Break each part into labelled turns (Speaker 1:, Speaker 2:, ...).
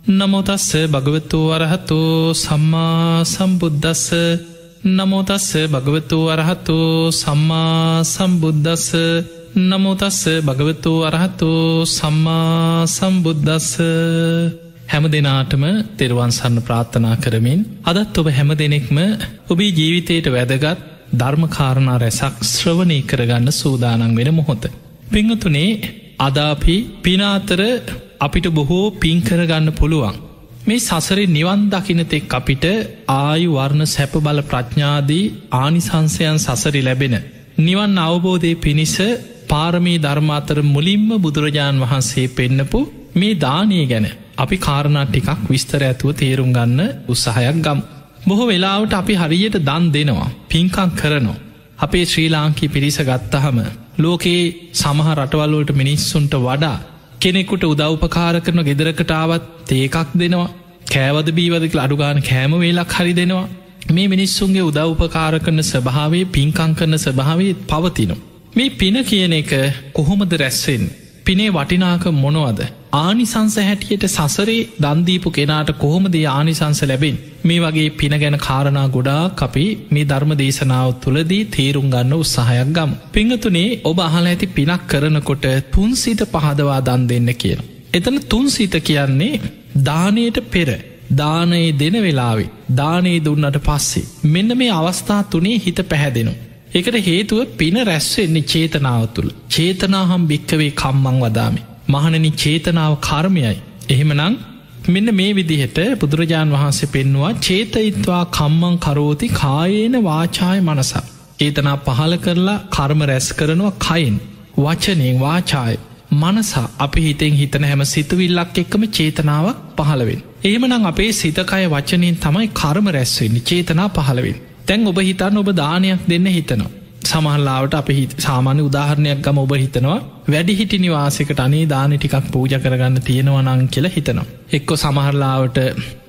Speaker 1: නමෝ තස්ස භගවතු අරහතෝ සම්මා සම්බුද්දස්ස නමෝ තස්ස භගවතු අරහතෝ සම්මා සම්බුද්දස්ස නමෝ තස්ස භගවතු අරහතෝ සම්මා සම්බුද්දස්ස. හැම දෙනාටම තෙරුවන් සරණ ප්‍රාර්ථනා කරමින් අදත් ඔබ හැම දෙනෙක්ම ඔබේ ජීවිතයට වැදගත් ධර්ම කාරණා රැසක් ශ්‍රවණය කරගන්න සූදානම් වෙන මොහොත. පින්වතුනි, අද අපි පින අතර අපිට බොහෝ පින් කරගන්න පුළුවන්. මේ සසරේ නිවන් දකින්න තෙක් අපිට ආයු වර්ණ සැප බල ප්‍රඥාදී ආනිසංසයන් සසරි ලැබෙන නිවන් අවබෝධය පිණිස පාරමී ධර්ම අතර මුලින්ම බුදුරජාණන් වහන්සේ පෙන්නපු මේ දානය ගැන අපි කාරණා ටිකක් විස්තර ඇතුව තේරුම් ගන්න උත්සාහයක් ගමු. බොහෝ වෙලාවට අපි හරියට දන් දෙනවා, පින්කම් කරනවා. අපේ ශ්‍රී ලාංකීය පිරිස ගත්තහම ලෝකේ සමහර රටවල් වලට මිනිස්සුන්ට වඩා කෙනෙකුට උදව්පකාර කරන ගෙදරකට ආවත් තේ එකක් දෙනවා, කෑවද බීවද කියලා අඩු ගන්න කෑම වේලක් හරි දෙනවා. මේ මිනිස්සුන්ගේ උදව්පකාර කරන ස්වභාවයේ, පින්කම් කරන ස්වභාවයේ පවතිනවා. මේ පින කියන එක කොහොමද රැස් වෙන්නේ? පිනේ වටිනාකම මොනවද? ආනිසංස හැටියට සසරේ දන් දීපු කෙනාට කොහොමද ආනිසංස ලැබෙන්නේ? මේ වගේ පින ගැන කාරණා ගොඩාක් අපි මේ ධර්ම දේශනාව තුළදී තේරුම් ගන්න උත්සාහයක් ගමු. පින්වතුනි, ඔබ අහලා ඇති පිනක් කරනකොට තුන් සිත පහදවා දන් දෙන්න කියනවා. එතන තුන් සිත කියන්නේ දානයට පෙර, දානයේ දෙන වෙලාවේ, දානයේ දුන්නට පස්සේ මෙන්න මේ අවස්ථා තුනේ හිත පැහැදෙනවා. ඒකට හේතුව පින රැස් වෙන්නේ චේතනාව තුළ. චේතනාහම් භික්කවේ කම්මං වදාමි. මහණනි, චේතනාව කර්මයයි. එහෙමනම් මෙන්න මේ විදිහට බුදුරජාණන් වහන්සේ පෙන්නවා චේතයිත්වා කම්මං කරෝති කායේන වාචාය මනසා. චේතනා පහල කරලා කර්ම රැස් කරනවා කයින්, වචනෙන්, වාචාය මනසා. අපි හිතෙන් හිතන හැම සිතුවිල්ලක් එක්කම චේතනාවක් පහළ වෙන්නේ. එහෙමනම් අපේ සිත කය වචනෙන් තමයි කර්ම රැස් වෙන්නේ, චේතනා පහළ වෙන්නේ. දැන් ඔබ හිතන්න, ඔබ දානයක් දෙන්න හිතනවා. සමහරලාවට අපි සාමාන්‍ය උදාහරණයක් ගම ඔබ හිතනවා වැඩිහිටි නිවාසයකට අනේ දාන ටිකක් පූජා කරගන්න තියෙනවා නම් කියලා හිතනවා. එක්කෝ සමහරලාවට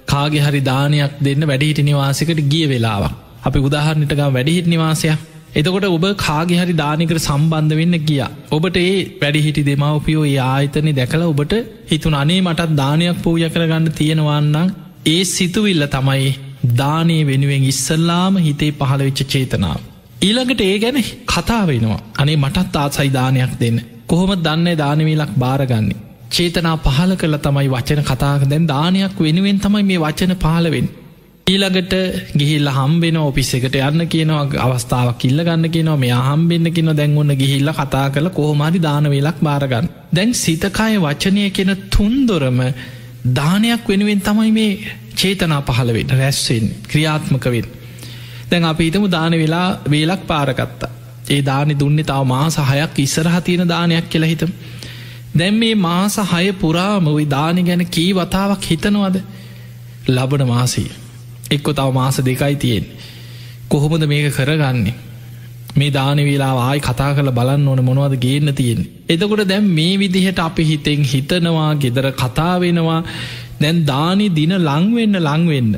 Speaker 1: කාගේ හරි දානයක් දෙන්න වැඩිහිටි නිවාසයකට ගිය වෙලාවක්. අපි උදාහරණයට ගමු වැඩිහිටි නිවාසයක්. එතකොට ඔබ කාගේ හරි දානයකට සම්බන්ධ වෙන්න ගියා. ඔබට ඒ වැඩිහිටි දෙමව්පියෝ ඒ ආයතනේ දැකලා ඔබට හිතුණ අනේ මටත් දානයක් පූජා කරගන්න තියෙනවා නම් ඒ සිතුවිල්ල තමයි දානයේ වෙනුවෙන් ඉස්සල්ලාම හිතේ පහළ වෙච්ච චේතනාව. ඊළඟට ඒ ගැන කතා වෙනවා. අනේ මටත් ආසයි දානයක් දෙන්න. කොහොමද දන්නේ දාන වේලක් බාරගන්නේ? චේතනා පහළ කරලා තමයි වචන කතා කරන්නේ. දැන් දානයක් වෙනුවෙන් තමයි මේ වචන පහළ වෙන්නේ. ඊළඟට ගිහිල්ලා හම්බෙනවා, ඔෆිස් එකට යන්න කියනවා, අවස්ථාවක් ඉල්ල ගන්න කියනවා, මෙයා හම්බෙන්න කියනවා. දැන් ඔන්න ගිහිල්ලා කතා කරලා කොහොම හරි දාන වේලක් බාරගන්න. දැන් සිත කය වචනය කියන තුන්දොරම දානයක් වෙනුවෙන් තමයි මේ චේතනා පහළ වෙන්නේ, රැස් වෙන්නේ, ක්‍රියාත්මක වෙන්නේ. දැන් අපි හිතමු දාන වේලක් පාරගත්තා. ඒ දානි දුන්නේ තව මාස 6ක් ඉස්සරහ තියෙන දානයක් කියලා හිතමු. දැන් මේ මාස 6 පුරාම ওই දානි ගැන කී වතාවක් හිතනවද? ලබන මාසෙ එක්ක තව මාස 2යි තියෙන්නේ. කොහොමද මේක කරගන්නේ? මේ දාන වේලාව ආයි කතා කරලා බලන්න ඕනේ මොනවද ගේන්න තියෙන්නේ. එතකොට දැන් මේ විදිහට අපි හිතෙන් හිතනවා, gedara කතා වෙනවා. දැන් දානි දින ලං වෙන්න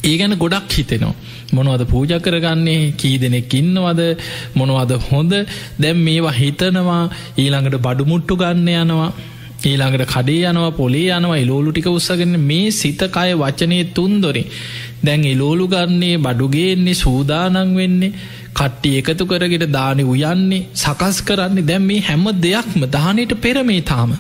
Speaker 1: ඒ ගැන ගොඩක් හිතෙනවා. මොනවද පූජා කරගන්නේ, කී දෙනෙක් ඉන්නවද, මොනවද හොඳ. දැන් මේවා හිතනවා. ඊළඟට බඩු මුට්ටු ගන්න යනවා, ඊළඟට කඩේ යනවා, පොලේ යනවා, එලෝලු ටික උස්සගෙන මේ සිත කය වචනේ තුන්දොරින් දැන් එලෝලු ගන්නේ, බඩු ගේන්නේ, සූදානම් වෙන්නේ, කට්ටිය එකතු කරගෙන දානි උයන්නේ, සකස් කරන්නේ. දැන් මේ හැම දෙයක්ම දානෙට පෙර මේ තාම.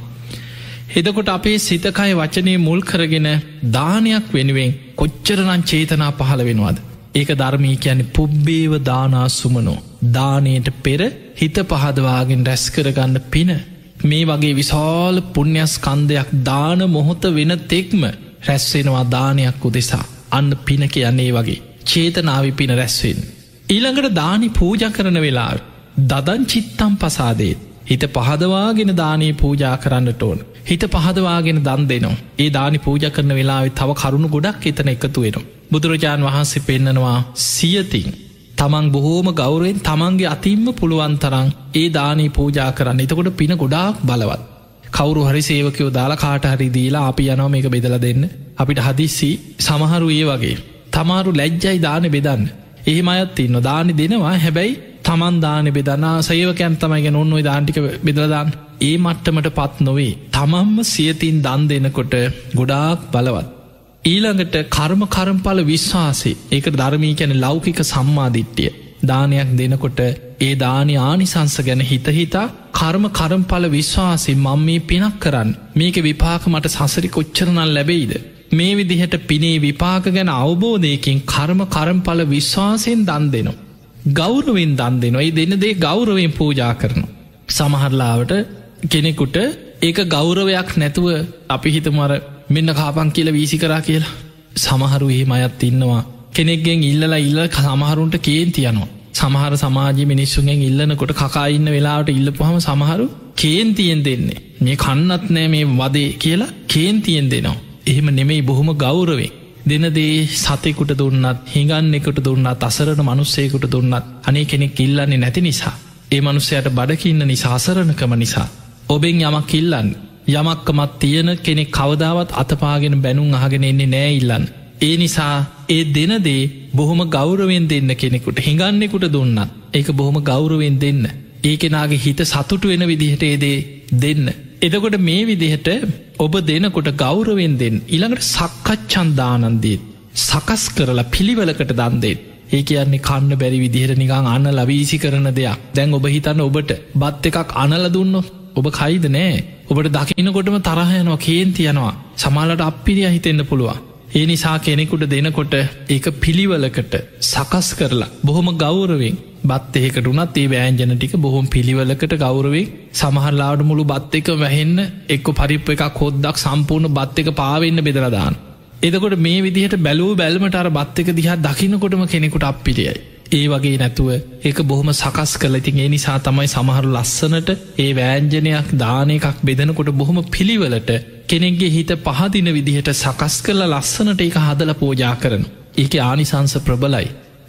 Speaker 1: එතකොට අපේ සිත කය වචනේ මුල් කරගෙන දානයක් වෙනුවෙන් කොච්චරනම් චේතනා පහළ වෙනවද? ඒක ධර්මී කියන්නේ පුබ්බේව දානාසුමනෝ. දානයට පෙර හිත පහදවාගෙන රැස් කරගන්න පින. මේ වගේ විශාල පුණ්‍යස්කන්ධයක් දාන මොහොත වෙන තෙක්ම රැස් වෙනවා දානයක් උදෙසා. අන්න පින කියන්නේ වගේ චේතනාවේ පින රැස් වෙන්නේ. ඊළඟට දානි පූජා කරන වෙලාව දදං චිත්තම් පසාදේ. හිත පහදවාගෙන දානේ පූජා කරන්නට ඕන. හිත පහදවාගෙන දන් දෙනවා. ඒ දානි පූජා කරන වෙලාවේ තව කරුණු ගොඩක් එතන එකතු වෙනවා. බුදුරජාණන් වහන්සේ පෙන්නනවා සියතින් තමන් බොහෝම ගෞරවයෙන් තමන්ගේ අතින්ම පුළුවන් තරම් ඒ දානී පූජා කරන්න. එතකොට පින ගොඩාක් බලවත්. කවුරු හරි සේවකයෝ දාලා කාට හරි දීලා අපි යනවා මේක බෙදලා දෙන්න. අපිට හදිස්සි සමහරු ඒ වගේ තමාරු ලැජ්ජයි දාන බෙදන්න. එහෙම අයත් ඉන්නවා දානි දෙනවා. හැබැයි තමන් දාන බෙදනා සේවකයන් තමයි ගෙන ඔන්න ඔය දාන ටික බෙදලා දාන්න. ඒ මට්ටමට පත් නොවේ. තමම්ම සියතින් දන් දෙනකොට ගොඩාක් බලවත්. ඊළඟට කර්මඵල විශ්වාසය. ඒක ධර්මී කියන ලෞකික සම්මාදිට්ඨිය. දානයක් දෙනකොට ඒ දානි ආනිසංස ගැන හිතහිතා කර්මඵල විශ්වාසය මම මේ පිනක් කරන්න. මේක විපාක මට සසරි කොච්චරනම් ලැබෙයිද. මේ විදිහට පිනේ විපාක ගැන අවබෝධයකින් කර්මඵල විශ්වාසයෙන් දන් දෙනවා. ගෞරවෙන් දන් දෙනවා. ඒ දෙන දේ ගෞරවයෙන් පූජා කරනවා. සමහරලාවට කෙනෙකුට ඒක ගෞරවයක් නැතුව අපි හිතමර මෙන්න කාපන් කියලා වීසි කරා කියලා. සමහරු එහෙම අයත් ඉන්නවා. කෙනෙක්ගෙන් ඉල්ලලා සමහරුන්ට කේන්ති යනවා. සමහර සමාජයේ මිනිස්සුන්ගෙන් ඉල්ලනකොට කකා ඉන්න වෙලාවට ඉල්ලපුවාම සමහරු කේන්තියෙන් දෙන්නේ. මේ කන්නත් නෑ මේ වදේ කියලා කේන්තියෙන් දෙනවා. එහෙම නෙමෙයි බොහොම ගෞරවයෙන්. දෙන දේ සතෙකුට දුන්නත්, හිඟන්නෙකුට දුන්නත්, අසරණ මිනිස්සෙකුට දුන්නත් අනේ කෙනෙක් ඉල්ලන්නේ නැති නිසා, ඒ මිනිස්සයාට බඩකින්න නිසා, අසරණකම නිසා ඔබෙන් යමක් ඉල්ලන්නේ. යමක්කමත් තියෙන කෙනෙක් කවදාවත් අතපාගෙන බැනුම් අහගෙන එන්නේ නෑ ඉල්ලන්න. ඒ නිසා ඒ දෙන දේ බොහොම ගෞරවෙන් දෙන්න කෙනෙකුට. හිඟන්නෙකුට දුන්නත් ඒක බොහොම ගෞරවෙන් දෙන්න. ඒ කෙනාගේ හිත සතුටු වෙන විදිහට ඒ දේ දෙන්න. එතකොට මේ විදිහට ඔබ දෙනකොට ගෞරවෙන් දෙන්න. ඊළඟට සක්කච්ඡන් දානන් දෙන්න. සකස් කරලා පිළිවෙලකට දන් දෙන්න. ඒ කියන්නේ කන්න බැරි විදිහට නිකන් අනලා වීසි කරන දෙයක්. දැන් ඔබ හිතන්න ඔබට බත් එකක් අනලා දුන්නොත් ඔබ කයිද නෑ. ඔබට දකින්නකොටම තරහ යනවා, කේන්ති යනවා. සමහරවිට අප්පිරියා හිතෙන්න පුළුවන්. ඒ නිසා කෙනෙකුට දෙනකොට ඒක පිළිවෙලකට සකස් කරලා බොහොම ගෞරවෙන් බත් එකකට උනත් ඒ වෑංජන ටික බොහොම පිළිවෙලකට ගෞරවෙන් සමහරලාවට මුළු බත් එක වැහෙන්න එක්ක පරිප්පු එකක් හොද්දක් සම්පූර්ණ බත් එක පාවෙන්න බෙදලා දාන. එතකොට මේ විදිහට බැලුව බැලමට අර බත් එක දිහා දකින්නකොටම කෙනෙකුට අප්පිරියයි. ඒ වගේ නැතුව ඒක බොහොම සකස් කරලා. ඉතින් ඒ නිසා තමයි සමහරු ලස්සනට ඒ වෑංජනයක් දාන එකක් බෙදනකොට බොහොම පිළිවෙලට කෙනෙක්ගේ හිත පහදින විදිහට සකස් කරලා ලස්සනට ඒක හදලා පූජා කරනවා. ඒකේ ආනිසංස ප්‍රබලයි.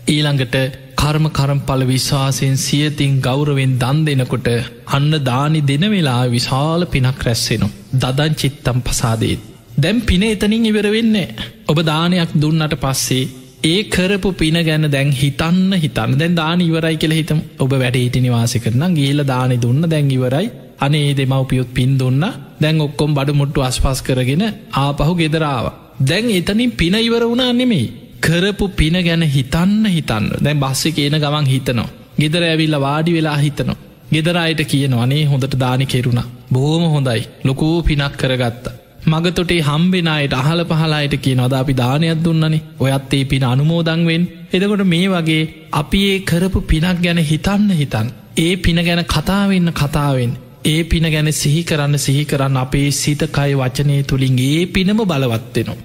Speaker 1: ඊළඟට කර්මඵල විශ්වාසයෙන් සියතින් ගෞරවෙන් දන් දෙනකොට අන්න දානි දෙන වෙලාවේ විශාල පිනක් රැස් වෙනවා. දදං චිත්තම් පසාදේත්. දැන් පින එතනින් ඉවර වෙන්නේ නැහැ. ඔබ දානයක් දුන්නට පස්සේ ඒ කරපු පින ගැන දැන් හිතන්න. දැන් දාන ඉවරයි කියලා හිතමු. ඔබ වැඩ හිටි නිවාසෙ කරනම් ගිහිල්ලා දානි දුන්න, දැන් ඉවරයි. අනේ දෙමව්පියොත් පින් දුන්නා. දැන් ඔක්කොම බඩු මුට්ටු අස්පස් කරගෙන ආපහු ගෙදර ආවා. දැන් එතනින් පින ඉවර වුණා නෙමෙයි. කරපු පින ගැන හිතන්න. දැන් බස් එකේ එන ගමන් හිතනවා. ගෙදර ඇවිල්ලා වාඩි වෙලා හිතනවා. ගෙදර අයට කියනවා අනේ හොඳට දානි කෙරුණා. බොහොම හොඳයි. ලොකු පිනක් කරගත්තා. මගතොටේ හම්බෙන අයට අහල පහල අයට කියනවා අපි දානයක් දුන්නනේ. ඔයත් ඒ පින අනුමෝදන් වෙන්න. එතකොට මේ වගේ අපි ඒ කරපු පිනක් ගැන හිතන්න. ඒ පින ගැන කතා වෙන්න. ඒ පින ගැන සිහි කරන්න අපේ සිත කය වචනය තුළින් ඒ පිනම බලවත් වෙනවා.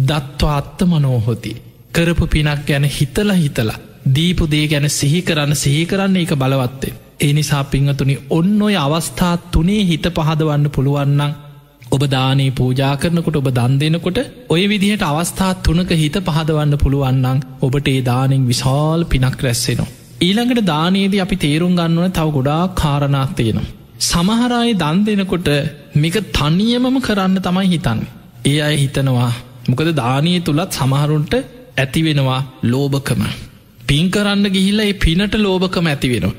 Speaker 1: දත්වා අත්තමනෝ හොති. කරපු පිනක් ගැන හිතලා දීපු දේ ගැන සිහි කරන්න ඒක බලවත් වෙනවා. ඒ නිසා පින්වතුනි ඔන්න ඔය අවස්ථා තුනේ හිත පහදවන්න පුළුවන් නම් ඔබ දානේ පූජා කරනකොට ඔබ දන් දෙනකොට ඔය විදිහට අවස්ථා තුනක හිත පහදවන්න පුළුවන් නම් ඔබට ඒ දානෙන් විශාල පිනක් රැස් වෙනවා. ඊළඟට දානයේදී අපි තේරුම් ගන්න ඕන තව ගොඩාක් කාරණා තියෙනවා. සමහර අය දන් දෙනකොට මේක තනියමම කරන්න තමයි හිතන්නේ. ඒ අය හිතනවා මොකද දානයේ තුලත් සමහරුන්ට ඇති වෙනවා ලෝභකම. පින් කරන්න ගිහිල්ලා ඒ පිනට ලෝභකම ඇති වෙනවා.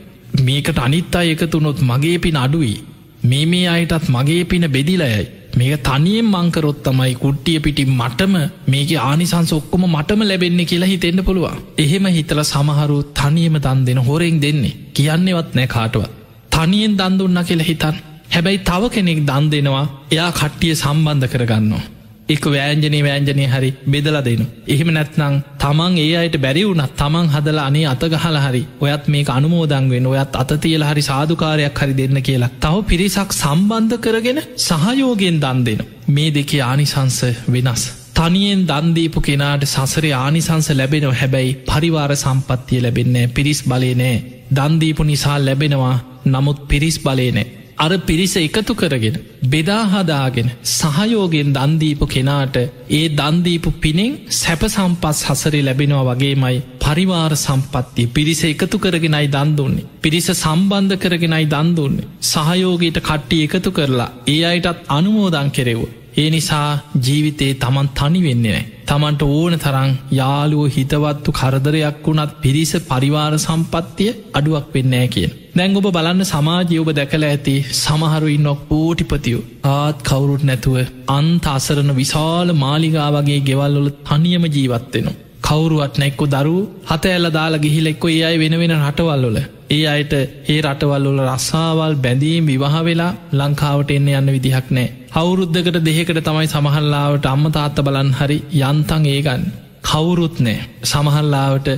Speaker 1: මේකට අනිත් අය එකතු වුණොත් මගේ පින අඩුයි. මේ අයටත් මගේ පින බෙදිලා යයි. මේක තනියෙන් මං කරොත් තමයි කුට්ටිය පිටින් මටම මේකේ ආනිසංස ඔක්කොම මටම ලැබෙන්නේ කියලා හිතෙන්න පුළුවන්. එහෙම හිතලා සමහරු තනියම දන් දෙන හොරෙන් දෙන්නේ. කියන්නේවත් නැහැ කාටවත්. තනියෙන් දන් දුන්නා කියලා හිතන්. හැබැයි තව කෙනෙක් දන් දෙනවා. එයා කට්ටිය සම්බන්ධ කරගන්නවා. එක වෑංජනේ හරි බෙදලා දෙනවා. එහෙම නැත්නම් තමන් ඒ අයට බැරි වුණත් තමන් හදලා අනේ අත ගහලා හරි ඔයත් මේක අනුමෝදන් වෙන්න, ඔයත් අත තියලා හරි සාදුකාරයක් හරි දෙන්න කියලා තව පිරිසක් සම්බන්ධ කරගෙන සහයෝගයෙන් දන් දෙනවා. මේ දෙකේ ආනිසංස වෙනස්. තනියෙන් දන් දීපු කෙනාට සසරේ ආනිසංස ලැබෙනවා. හැබැයි පරිවාර සම්පත්තිය ලැබෙන්නේ නැහැ. පිරිස් බලේ නැහැ. දන් දීපු නිසා ලැබෙනවා. නමුත් පිරිස් බලේ නැහැ. අර පිරිස එකතු කරගෙන බෙදා හදාගෙන සහයෝගයෙන් දන් දීපු කෙනාට ඒ දන් දීපු පිනෙන් සැප සම්පත් සසරේ ලැබෙනවා වගේමයි පරිවාර සම්පත්තිය. පිරිස එකතු කරගෙනයි දන් දුන්නේ. පිරිස සම්බන්ධ කරගෙනයි දන් දුන්නේ. සහයෝගයට කට්ටිය එකතු කරලා ඒ අයටත් අනුමෝදන් කෙරෙව්වා. ඒ නිසා ජීවිතේ තමන් තනි වෙන්නේ නැහැ. තමන්ට ඕන තරං යාළුව හිතවත්තු කරදරයක් වුණත් පිරිස පරිවාර සම්පත්තිය අඩුවක් වෙන්නෑ කියන. දැන් ඔබ බලන්න සමාජය ඔබ දැකල ඇති සමහරු ඉන්නක් පෝටිපතියෝ ආත් කවුරුත් නැතුව අන්ත අසරණ විශාල මාලිගා වගේ ගෙවල්වල තනියම ජීවත්වෙනවා. කවුරුවත් නැක්කො දරු හත ඇල්ල දාලා ගිහිල එක්කො ඒ අයි වෙන වෙන රටවල්ලොල ඒ අයට ඒ රටවල්ලොල රස්සාවල් බැඳීම් විවාහ වෙලා ලංකාවට එන්න යන්න විදිහක් නෑ. අවුරුද්ධකට දෙහෙකට තමයි සමහල්ලාවට අම්ම තාත්ත බලන් හරි යන්තන් ඒගන්න කවුරුත් නෑ. සමහල්ලාවට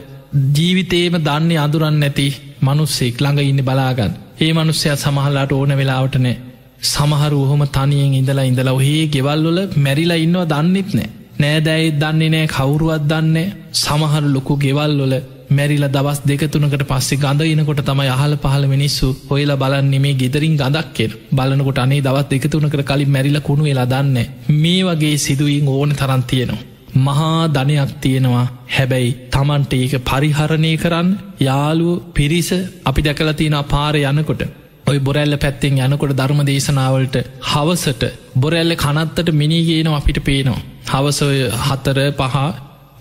Speaker 1: ජීවිතේම දන්නේ අඳුරන්න නැති මනුස්සෙක් ළඟ ඉන්න බලාගන්න ඒ මනුස්සයත් සමහල්ලාට ඕන වෙලාවට නෑ. සමහරු ඔහොම තනියෙන් ඉඳලා ඔහේ ගෙවල්වල මැරිලා ඉන්නවා දන්නෙත් නෑ. නෑදැයි දන්නේ නෑ කවුරුවත් දන්නේ සමහර ලොකු ගෙවල්වල මැරිලා දවස් 2-3කට පස්සේ ගඳ එනකොට තමයි අහල පහල මිනිස්සු හොයලා බලන්නේ මේ ගෙදරින් ගඳක් කියලා. බලනකොට අනේ දවස් 2-3කට කලින් මැරිලා කුණු වෙලා දන්නේ. මේ වගේ සිදුවීම් ඕන තරම් තියෙනවා. මහා ධනයක් තියෙනවා. හැබැයි Tamante ඒක පරිහරණය කරන්න යාළුවෝ පිරිස අපි දැකලා තියෙන පාරේ යනකොට ඔය බොරැල්ල පැත්තෙන් යනකොට ධර්ම දේශනාවලට හවසට බොරැල්ල කනත්තට මිනී ගේනවා අපිට පේනවා. හවස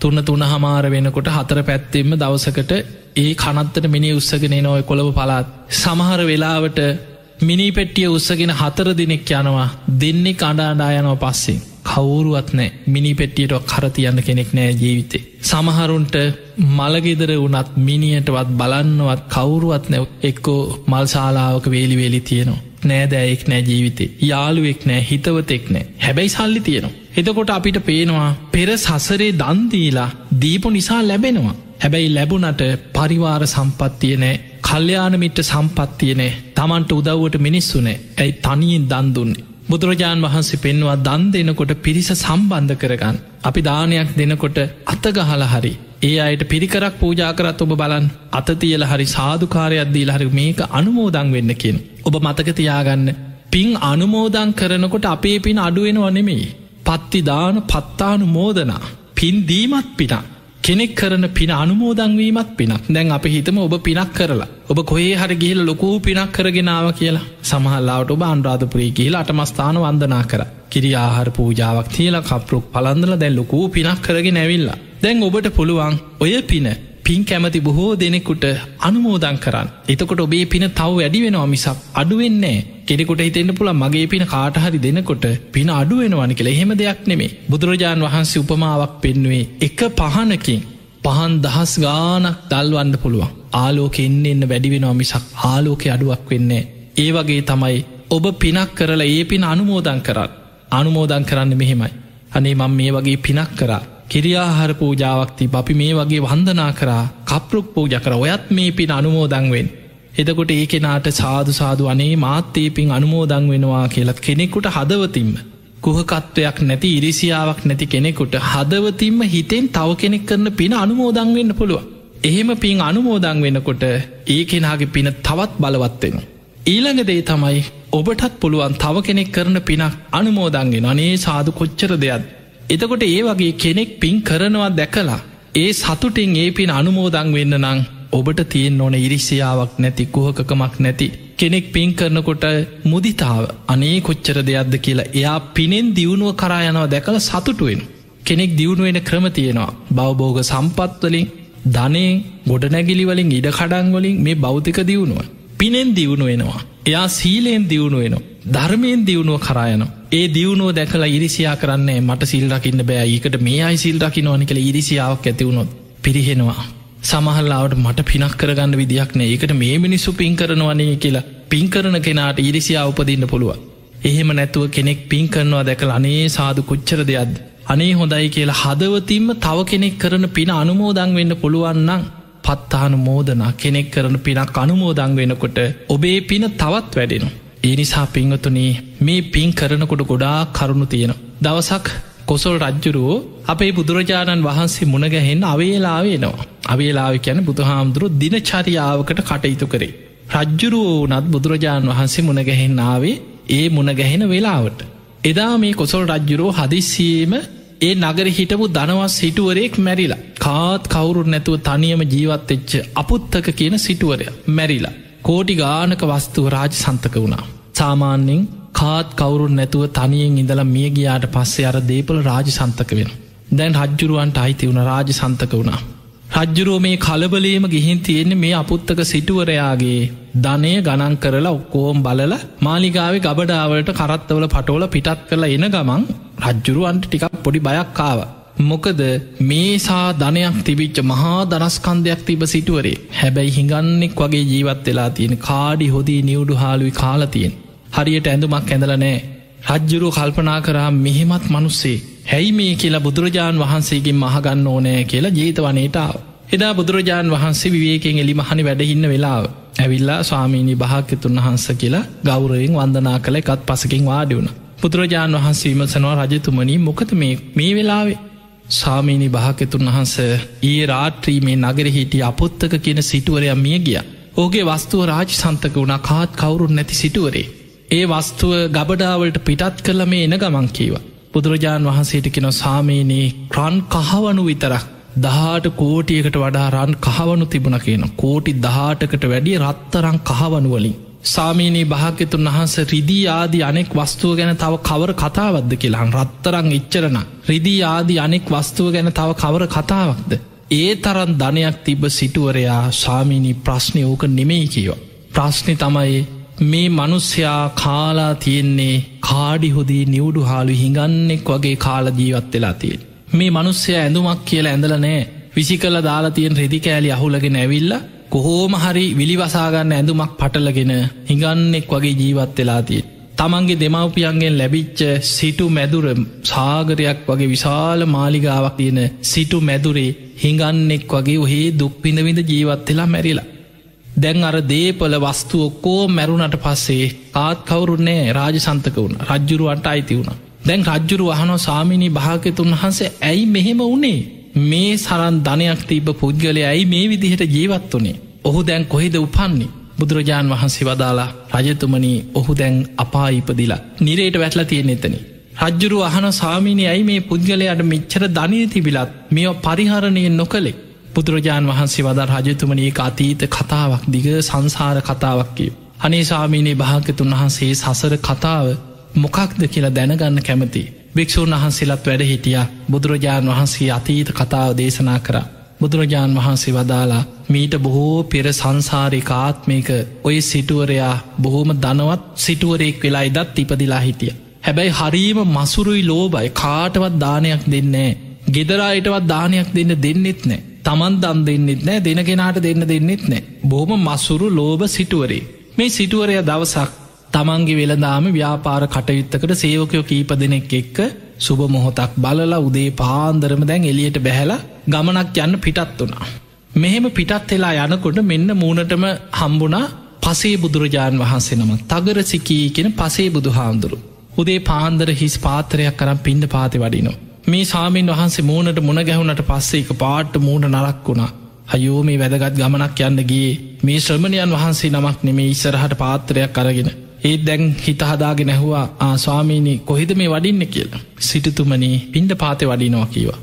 Speaker 1: 4-5 වෙනකොට 4 පැත්තෙම දවසකට ඒ කනත්තට මිනි උස්සගෙන එන ඔය කොළඹ පළාත් සමහර වෙලාවට මිනි පෙට්ටිය උස්සගෙන 4 දිනක් යනවා දෙන්නේ කඩාඩා යනවා පස්සේ කවුරුවත් නෑ මිනි පෙට්ටියට කර තියන්න කෙනෙක් නෑ ජීවිතේ. සමහරුන්ට මලගෙදර වුණත් මිනියටවත් බලන්නවත් කවුරුවත් නෑ එක්කෝ මල් ශාලාවක වේලි තියෙනවා. නෑදෑයෙක් නෑ ජීවිතේ. යාළුවෙක් නෑ හිතවතෙක් නෑ. හැබැයි සල්ලි තියෙනවා. එතකොට අපිට පේනවා පෙර සසරේ දන් දීලා දීපු නිසා ලැබෙනවා. හැබැයි ලැබුණට පරිවාර සම්පත්තිය නෑ. කල්යාණ මිත්‍ර සම්පත්තිය නෑ. Tamanට උදව්වට මිනිස්සු නෑ. ඇයි තනියෙන් දන් දුන්නේ? බුදුරජාණන් වහන්සේ පෙන්වා දන් දෙනකොට පිරිස සම්බන්ධ කරගන්න. අපි දානයක් දෙනකොට අතගහලා හරි ඒ අයට පිරිකරක් පූජා කරත් ඔබ බලන් අත තියලා හරි සාදුකාරයක් දීලා හරි මේක අනුමෝදන් වෙන්න කියන. ඔබ මතක තියාගන්න පින් අනුමෝදන් කරනකොට අපේ පින් අඩු වෙනව නෙමෙයි. පත්ති දාන පත්තානුමෝදනා පින් දීමත් පිනක්. කෙනෙක් කරන පින අනුමෝදන් වීමත් පිනක්. දැන් අපි හිතමු ඔබ පිනක් කරලා ඔබ කොහේ හරි ගිහිල්ලා ලොකු පිනක් කරගෙන ආවා කියලා. සමහරවිට ඔබ අනුරාධපුරේ ගිහිල්ලා අටමස්ථාන වන්දනා කරා. කිරි ආහාර පූජාවක් තියලා කප්රුක් පලන්දලා දැන් ලොකු පිනක් කරගෙන ඇවිල්ලා. දැන් ඔබට පුළුවන් ඔය පින් කැමති බොහෝ දෙනෙකුට අනුමෝදන් කරන්න. එතකොට ඔබේ පින තව වැඩි වෙනවා මිසක් අඩු වෙන්නේ නැහැ. කෙනෙකුට හිතෙන්න පුළුවන් මගේ පින කාට හරි දෙනකොට පින අඩු වෙනවනේ කියලා. එහෙම දෙයක් නෙමෙයි. බුදුරජාන් වහන්සේ උපමාවක් පෙන්වුවේ එක පහනකින් පහන් දහස් ගාණක් දල්වන්න පුළුවන්. ආලෝකෙ එන්න වැඩි වෙනවා මිසක් ආලෝකේ අඩුවක් වෙන්නේ නැහැ. ඒ වගේ තමයි ඔබ පිනක් කරලා ඒ පින අනුමෝදන් කරන්න. අනුමෝදන් කරන්න මෙහෙමයි. අනේ මම මේ වගේ පිනක් කරා. කිරියාහාර පූජාවක් තිබ්බ අපි මේ වගේ වන්දනා කරා කප්රුක් පූජා කරා ඔයත් මේ පින අනුමෝදන් වෙන්න. එතකොට ඒ කෙනාට සාදු සාදු අනේ මාත් ඒ පින් අනුමෝදන් වෙනවා කියලා කෙනෙකුට හදවතින්ම කුහකත්වයක් නැති ඉරිසියාවක් නැති කෙනෙකුට හදවතින්ම හිතෙන් තව කෙනෙක් කරන පින අනුමෝදන් වෙන්න පුළුවන්. එහෙම පින් අනුමෝදන් වෙනකොට ඒ කෙනාගේ පින තවත් බලවත් වෙනවා. ඊළඟ දේ තමයි ඔබටත් පුළුවන් තව කෙනෙක් කරන පිනක් අනුමෝදන් වෙන. අනේ සාදු කොච්චර දෙයක්ද. එතකොට ඒ වගේ කෙනෙක් පින් කරනවා දැකලා ඒ සතුටින් ඒ පින් අනුමෝදන් වෙන්න නම් ඔබට තියෙන්න ඕන ඉරිසියාවක් නැති කුහකකමක් නැති කෙනෙක් පින් කරනකොට මුදිතාව අනේ කොච්චර දෙයක්ද කියලා එයා පිනෙන් දියුණුව කරා යනවා දැකලා සතුටු වෙනවා. කෙනෙක් දියුණු වෙන ක්‍රම තියෙනවා. භවභෝග සම්පත් වලින් ධනෙන් ගොඩනැගිලි වලින් ඉඩකඩම් වලින් මේ භෞතික දියුණුව පිනෙන් දියුණු වෙනවා. එයා සීලෙන් දියුණු වෙනවා. ධර්මයෙන් දියුණුව කරා යනවා. ඒ දියුණුව දැකලා ඉරිසියා කරන්නේ මට සිල් රකින්න බෑ. ඊකට මේ අය සිල් රකින්නවනේ කියලා ඉරිසියාවක් ඇති වුණොත් පිරිහෙනවා. සමහරවිට මට පිනක් කරගන්න විදියක් නෑ. ඒකට මේ මිනිස්සු පින් කරනවනේ කියලා පින් කරන කෙනාට ඉරිසියාව උපදින්න පුළුවන්. එහෙම නැතුව කෙනෙක් පින් කරනවා දැකලා අනේ සාදු කොච්චර දෙයක්ද. අනේ හොඳයි කියලා හදවතින්ම තව කෙනෙක් කරන පින අනුමෝදන් වෙන්න පුළුවන් නම් පත්තානුමෝදනා කෙනෙක් කරන පිනක් අනුමෝදන් වෙනකොට ඔබේ පින තවත් වැඩෙනවා. ඒ නිසා පින්වතුනි මේ පින් කරනකොට ගොඩාක් කරුණු තියෙනවා. දවසක් කොසල් රජ්ජුරුවෝ අපේ බුදුරජාණන් වහන්සේ මුණ ගැහෙන්න අවේලාවේ එනවා. අවේලාවේ කියන්නේ බුදුහාමුදුරුවෝ දිනචරියාවකට කටයුතු කරේ. රජ්ජුරුවෝ උනත් බුදුරජාණන් වහන්සේ මුණ ගැහෙන්න ආවේ ඒ මුණ ගැහෙන වෙලාවට. එදා මේ කොසල් රජ්ජුරුවෝ හදිස්සියෙම ඒ නගරේ හිටපු ධනවත් සිටුවරයෙක් මැරිලා. කාත් කවුරුත් නැතුව තනියම ජීවත් වෙච්ච අපුත්තක කියන සිටුවරයා මැරිලා. කෝටි ගානක වස්තුව රාජසන්තක වුණා. සාමාන්‍යයෙන් කාත් කවුරුත් නැතුව තනියෙන් ඉඳලා මිය ගියාට පස්සේ අර දීපල රාජසන්තක වෙනවා. දැන් රජ්ජුරුවන්ට අයිති වුණ රාජසන්තක වුණා. රජ්ජුරුව මේ කලබලේම ගිහින් තියෙන්නේ මේ අපුත්තක සිටුවරයාගේ ධනය ගණන් කරලා ඔක්කෝම් බලල මාලිගාවේ ගබඩාවලට කරත්තවල පටෝල පිටත් කරලා එන ගමන් රජ්ජුරුවන්ට ටිකක් පොඩි බයක් ආවා. මොකද මේසා ධනයක් තිබිච්ච මහා දනස්කන්දයක් තිබ සිටුවරේ හැබැයි හිඟන්නෙක් වගේ ජීවත් වෙලා තියෙන කාඩි හොදී නිවුඩු හාලුයි කාලතියෙන් හරියට ඇඳුමක් ඇඳල නෑ. රජ්ජුරුව කල්පනා කරා මෙහෙමත් මනුස්සේ හැයි මේ කියලා බුදුරජාණන් වහන්සේගෙන් මහගන්න ඕනෑ කියලා ජේතවනයට ආව. එදා බුදුරජාණන් වහන්සේ විවේකෙන් එලි මහනි වැඩහින්න වෙලාව ඇවිල්ලා ස්වාමීනි භාග්‍යතුන් වහන්ස කියලා ගෞරවයෙන් වන්දනා කළ එකත් පසකින් වාඩි වුණ. බුදුරජාණන් වහන්සේ විමසනවා රජතුමනි මොකද මේ වෙලාවේ ස්වාමීනි භාග්‍යතුන් වහන්ස ඊයේ රාත්‍රී මේ නගරෙ හිටිය අපොත්තක කියන සිටුවරයා මිය ගියා. ඕගේ වස්තුව රාජසන්තක වුණා කාත් කවුරුන් නැති සිටුවරේ. ඒ වස්තුව ගබඩාවලට පිටත් කරල මේ එන ගමන් කීවා. බුදුරජාණන් වහන්සේට කෙන සාමීනී රන් කහවනු විතරක් 18 කෝටියකට වඩා රන් කහවනු තිබුණ කියන කෝටි 18කට වැඩිය රත්තරං කහවනුවලින් සාමීනී භාග්‍යතුන් වහන්ස රිදී ආදී අනෙක් වස්තුව ගැන තව කවර කතාවක්ද කියලා රත්තරං එච්චරන රිදී ආදී අනෙක් වස්තුව ගැන තව කවර කතාවක්ද ඒ තරන් ධනයක් තිබ සිටුවරයා සාමීනී ප්‍රශ්නය ඕක නෙමෙයි කියෝ. ප්‍රශ්නය තමයි මේ මනුස්්‍යයා කාලා තියෙන්නේ කාඩි හොදී නිවුඩු හාලු හිඟන්නෙක් වගේ කාල ජීවත් වෙලා තියෙන්. මේ මනුස්්‍යය ඇඳුමක් කියලා ඇඳල නෑ විසි කල දාලා තියෙන් රෙදි කෑලි අහුලගෙන ඇවිල්ල කොහෝම හරි විලිවසාගන්න ඇඳුමක් පටලගෙන හිඟන්නෙක් වගේ ජීවත් වෙලා තියෙන්. තමන්ගේ දෙමවපියන්ගෙන් ලැබිච්ච සිටු මැදුර සාගරයක් වගේ විශාල මාලිගාවක් තියෙන සිටු මැදුරේ හිඟන්නෙක් වගේ ඔහේ දුක්පිඳවිඳ ජීවත් වෙලා මැරිලා. දැන් අර දේපල වස්තු ඔක්කෝ මැරුණට පස්සේ කාත් කවුරුන්නේ රාජසන්තක වුණ රජ්ජුරුවන්ට අයිති වුණ. දැන් රජ්ජුරු අහනෝ සාමිනී භාග්‍යතුන් වහන්සේ ඇයි මෙහෙම වුණේ මේ සරන් ධනයක් තිබ පුද්ගලය ඇයි මේ විදිහට ජීවත් වනේ. ඔහු දැන් කොහෙද උපන්නේ. බුදුරජාණන් වහන්සේ වදාලා රජතුමනී ඔහු දැන් අපා ඉපදිලා නිරේට වැටල තියෙන එතන. රජ්ජුරු අහන සාමිනී ඇයි මේ පුද්ගලයාට මෙච්චර ධනය තිබිලත් මෙ පරිහරණය නොකළේ. බුදුරජාණන් වහන්සේ වදා රජතුමනී අතීත කතාවක් දිග සංසාර කතාවක් කිය. අනේ සාමීනී භාග්‍යතුන් වහන්සේ සසර කතාව මොකක්ද කියලා දැනගන්න කැමති. භික්‍ෂූන් වහන්සේලත් වැඩ හිටිය බුදුරජාණන් වහන්සේ අතීත කතාව දේශනා කර. බුදුරජාණන් වහන්සේ වදාලා මීට බොහෝ පෙර සංසාරික ආත්මයක ඔය සිටුවරයා බොහෝම ධනවත් සිටුවරෙක් වෙලා ඉදත් ඉපදිලා හිටිය. හැබැයි හරීම මසුරුයි ලෝබයි කාටවත් දානයක් දෙන්නේ. ගෙදරායටවත් දානයක් දෙන්න දෙන්නෙත් නෑ. තමන් දන් දෙන්නෙත් නෑ දෙනගෙනට දෙන්න දෙන්නෙත් නෑ. බොහොම මසුරු ලෝබ සිටුවරේ. මේ සිටුවරය දවසක් තමන්ගේ වෙළදාම ව්‍යාපාර කටයුත්තකට සේවකයෝ කීප දෙනෙක් එක්ක සුබ මොහොතක් බලලා උදේ පාන්දරම දැන් එලියට බැහැලා ගමනක් යන්න පිටත් වුණා. මෙහෙම පිටත් වෙලා යනකොට මෙන්න මූනටම හම්බුණා පසේ බුදුරජාණන් වහන්සේ නම තගරසිකී කියෙන පසේ බුදු හාමුදුරු. උදේ පාන්දර හිස් පාතරයක් කරම් පිණ්ඩ පාති වඩිනෝ. මේ සාමීන් වහන්සේ මූනට මුණ ගැහුණට පස්සේ එක පාට මූුණ නරක් වුණා. අයෝ මේ වැදගත් ගමනක් යන්න ගිය මේ ශ්‍රමණයන් වහන්සේ නමක් නෙමේ ඉස්සරහට පාත්‍රයක් කරගෙන. ඒත් දැන් හිතහදාගෙන ඇහවා ආස්වාමීනී කොහෙද මේ වඩින්න කියලා. සිටතුමනී පිණ්ඩ පාතය වඩිනවා කියවා.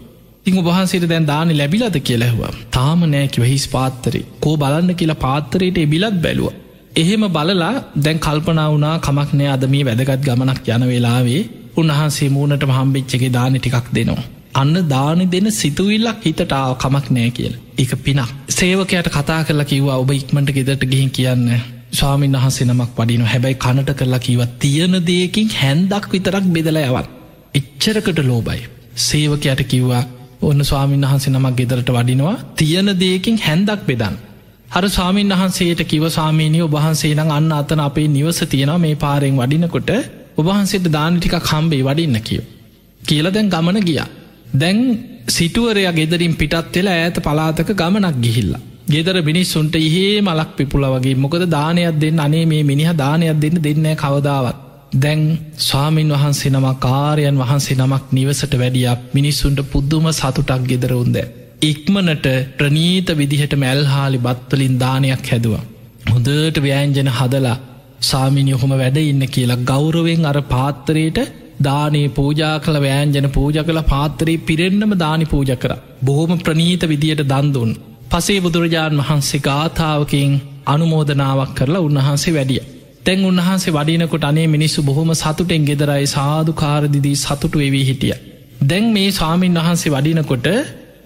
Speaker 1: ඉං උබහන්සේට දැන් දාන ලැබිලද කියලැහවා. තාම නෑකිව හිස් පාත්තරේ කෝ බලන්න කියලා පාත්තරයට එබිලත් බැලුව. එහෙම බලලා දැන් කල්පනා වුණා කමක් නෑ අද මේ වැදගත් ගමනක් යන වෙලාවේ උන්වහන්සේ මූනට හම්බිච්චගේ දාන ටිකක් දෙනවා. අන්න දාන දෙන සිතුවිල්ලක් හිතට ආව කමක් නෑ කියල. එක පිනක් සේවකයට කතා කරලා කිව්වා ඔබ ඉක්මට ගෙදට ගිහින් කියන්න ස්වාමීන් වහන්සේ නමක් වඩින හැබැයි කනට කරලා කිවත් තියෙන දෙයකින් හැන්දක් විතරක් බෙදල යවත්. එච්චරකට ලෝබයි. සේවකයට කිව්වා ඔන්න ස්වාමීන් වහන්සේ නමක් ගෙදරට වඩිනවා තියෙන දෙයකින් හැන්දක් බෙදන්. හර ස්වාමීන් වහන්සේට කිව සාමීනී ඔබහන්සේ නම් අන්න අතන අපේ නිවස තියෙනවා මේ පාරෙන් වඩිනකොට ඔබහන්සේට දාන ටිකක් හම්බේ වඩින්න කිය. කියල දැන් ගමන ගියා. දැන් සිටුවරයා ගෙදරින් පිටත් වෙලා ඈත පලාතක ගමනක් ගිහිල්ලා. ගෙදර මිනිස්සුන්ට ඉහේ මලක් පිපුල වගේ මොකද දානයක් දෙන්න අනේ මේ මිනිහ දානයක් දෙන්න දෙන්නෑ කවදාවත්. දැන් ස්වාමීන් වහන්සේ නමක් කාරයන් වහන්සේ නමක් නිවසට වැඩියක් මිනිස්සුන්ට පුද්දුම සතුටක් ගෙදරවුන්ද. ඉක්මනට ප්‍රනීත විදිහට මැල්හාලි බත්වලින් දානයක් හැදවා. හොදට ව්‍යෑන්ජන හදලා සාමිනි ඔහොම වැඩ ඉන්න කියලා ගෞරවෙන් අර පාත්තරයට දානේ පූජා කළ වෑන්ජන පූජ කළ පාත්තරයේ පිරෙන්න්නම දානි පූජ කර. බොහොම ප්‍රනීත විදියට දන්දුන්. පසේ බුදුරජාණන් වහන්සේ ගාථාවකින් අනුමෝදනාවක් කරලා උන්වහන්සේ වැඩිය. තැන් උන්වහන්සේ වඩිනකොට අනේ මිනිස්සු බොහොම සතුටෙන් ගෙදරයි සාධකාරදිදී සතුටු වෙවී හිටිය. දැන් මේ ස්වාමීන් වහන්සේ වඩිනකොට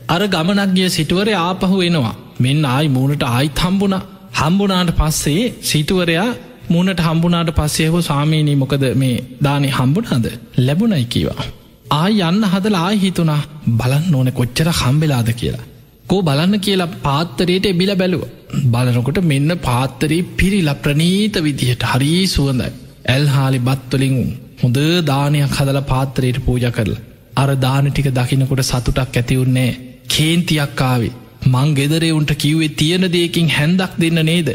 Speaker 1: අර ගමනක් ගිය සිටුවරය ආපහු එනවා. මෙන්න ආයි මූණට ආයිත් හම්බුනාට පස්සේ සිටුවරයා මූණට හම්බුනාට පස්සේ හෝ ස්වාමීනී මොකද මේ දානේ හම්බුනාද? ලැබුණයි කීවා. ආයි යන්න හදලා ආයි හිතුණා බලන්න ඕනේ කොච්චර හම්බෙලාද කියලා. කෝ බලන්න කියලා පාත්තරයට එබිලා බැලුවා. බලනකොට මෙන්න පාත්තරේ පිරීලා ප්‍රණීත විදිහට හරි සුවඳයි. ඇල්හාලි බත් වලින් හොඳ දානයක් හදලා පාත්තරයට පූජා කරලා. අර දාන ටික දකින්නකොට සතුටක් ඇති වුණේ. කේන්තියක් ආවේ. මං ගෙදරේ උන්ට කිව්වේ තියෙන දෙයකින් හැන්දක් දෙන්න නේද?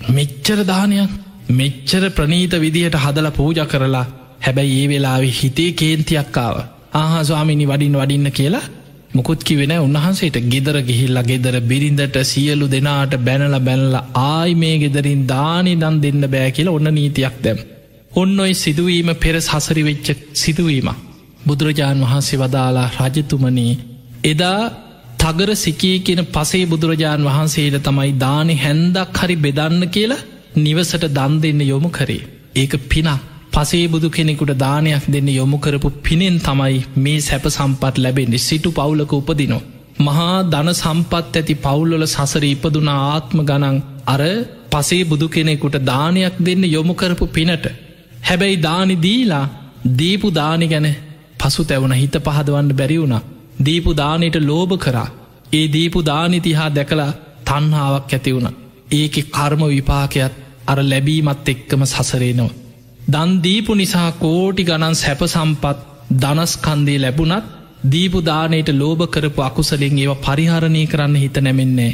Speaker 1: මෙච්චර දානයක් මෙච්චර ප්‍රණීත විදිහට හදලා පූජා කරලා හැබැයි ඒ වෙලාවේ හිතේ කේන්තියක් ආවා. ආහා ස්වාමීනි වඩින්න කියලා මොකුත් කිව්වේ නැහැ. උන්වහන්සේට ගෙදර ගිහිල්ලා ගෙදර බිරිඳට සියලු දෙනාට බැනලා ආයි මේ ගෙදරින් දානි දන් දෙන්න බෑ කියලා ඔන්න නීතියක් දැම්ම. ඔන්න ඔය සිදුවීම පෙර සසරි වෙච්ච සිදුවීම. බුදුරජාණන් වහන්සේ වදාලා රජතුමනි එදා තගර සිකී කියන පසේ බුදුරජාණන් වහන්සේට තමයි දානි හැන්දක් හරි බෙදන්න කියලා නිවසට දන් දෙන්න යොමු කරේ. ඒක පිනක්. පසේ බුදු කෙනෙකුට දානයක් දෙන්න යොමු කරපු පිනෙන් තමයි මේ සැප සම්පත් ලැබෙන්නේ. සිටු පවුලක උපදිනෝ. මහා ධන සම්පත් ඇති පවුල්වල සසර ඉපදුන ආත්ම ගණන් අර පසේ බුදු කෙනෙකුට දානයක් දෙන්න යොමු කරපු පිනට. හැබැයි දානි දීලා දීපු දානි ගැන පසු තැවුණ හිත පහදවන්න බැරි වුණා. දීපු දානයට ලෝභ කරා. ඒ දීපු දානි තිහා දැකලා තණ්හාවක් ඇති වුණා. ඒකේ කර්ම විපාකයක් අර ලැබීමත් එක්කම සසරේනවා. දන් දීපු නිසා කෝටි ගණන් සැප සම්පත් ධනස්කන්ධේ ලැබුණත් දීපු දානයට ලෝභ කරපු අකුසලෙන් ඒවා පරිහරණය කරන්න හිත නැමෙන්නේ.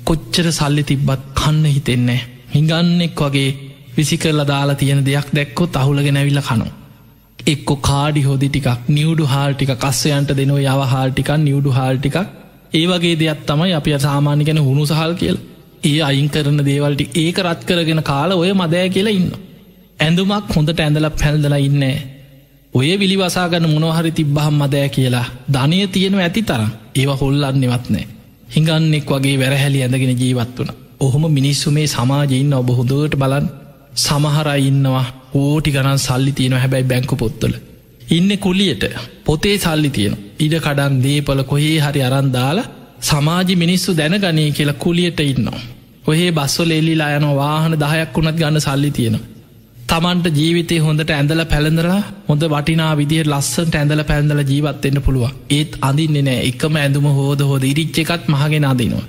Speaker 1: කොච්චර සල්ලි තිබ්බත් කන්න හිතෙන්නේ. හිඟන්නෙක් වගේ විසිකරලා දාලා තියෙන දෙයක් දැක්කොත් අහුලගෙන ඇවිල්ලා කනවා. එක්කො කාඩි හොදි ටිකක් නිවුඩු හාල් ටික කස්සයන්ට දෙනෝ යව හාල් ටිකක් නිවුඩු හාල් ටිකක් ඒ වගේ දෙයක් තමයි අපි සාමාන්‍ය කෙන හුණු සහල් කියලා. ඒ අයින් කරන දේවල් ටික ඒක රත් කරගෙන කාලා ඔය මදෑ කියලා ඉන්න. ඇඳුමක් හොඳට ඇඳලා පැල්දලා ඉන්නේ. ඔය විලිවසා ගන්න මොනවා හරි තිබ්බහම මදෑ කියලා ධනය තියෙනවා ඇති තරම් ඒවා හොල්ලන්නේවත් නැහැ. හිඟන්නෙක් වගේ වැරහැලි ඇඳගෙන ජීවත් වුණා. ඔහොම මිනිස්සු මේ සමාජයේ ඉන්න ඔබ හොඳට බලන්න. සමහර අය ඉන්නවා කෝටි ගණන් සල්ලි තියෙනවා හැබැයි බැංකු පොත්වල. ඉන්නේ කුලියට පොතේ සල්ලි තියෙනවා. ඉඩ කඩන් දීපල කොහේ හරි අරන් දාලා සමාජි මිනිස්සු දැනගනී කියලා කුලියට ඉන්නවා. ඔහේ බස්වල එල්ලිලා යන වාහන 10ක් වුණත් ගන්න සල්ලි තියෙනවා. තමන්ට ජීවිතේ හොඳට ඇඳලා පැළඳලා හොඳ වටිනා විදිහට ලස්සනට ඇඳලා පැළඳලා ජීවත් වෙන්න පුළුවන්. ඒත් අඳින්නේ නැහැ. එකම ඇඳුම හොද ඉරිච් එකත් මහගෙන අඳිනවා.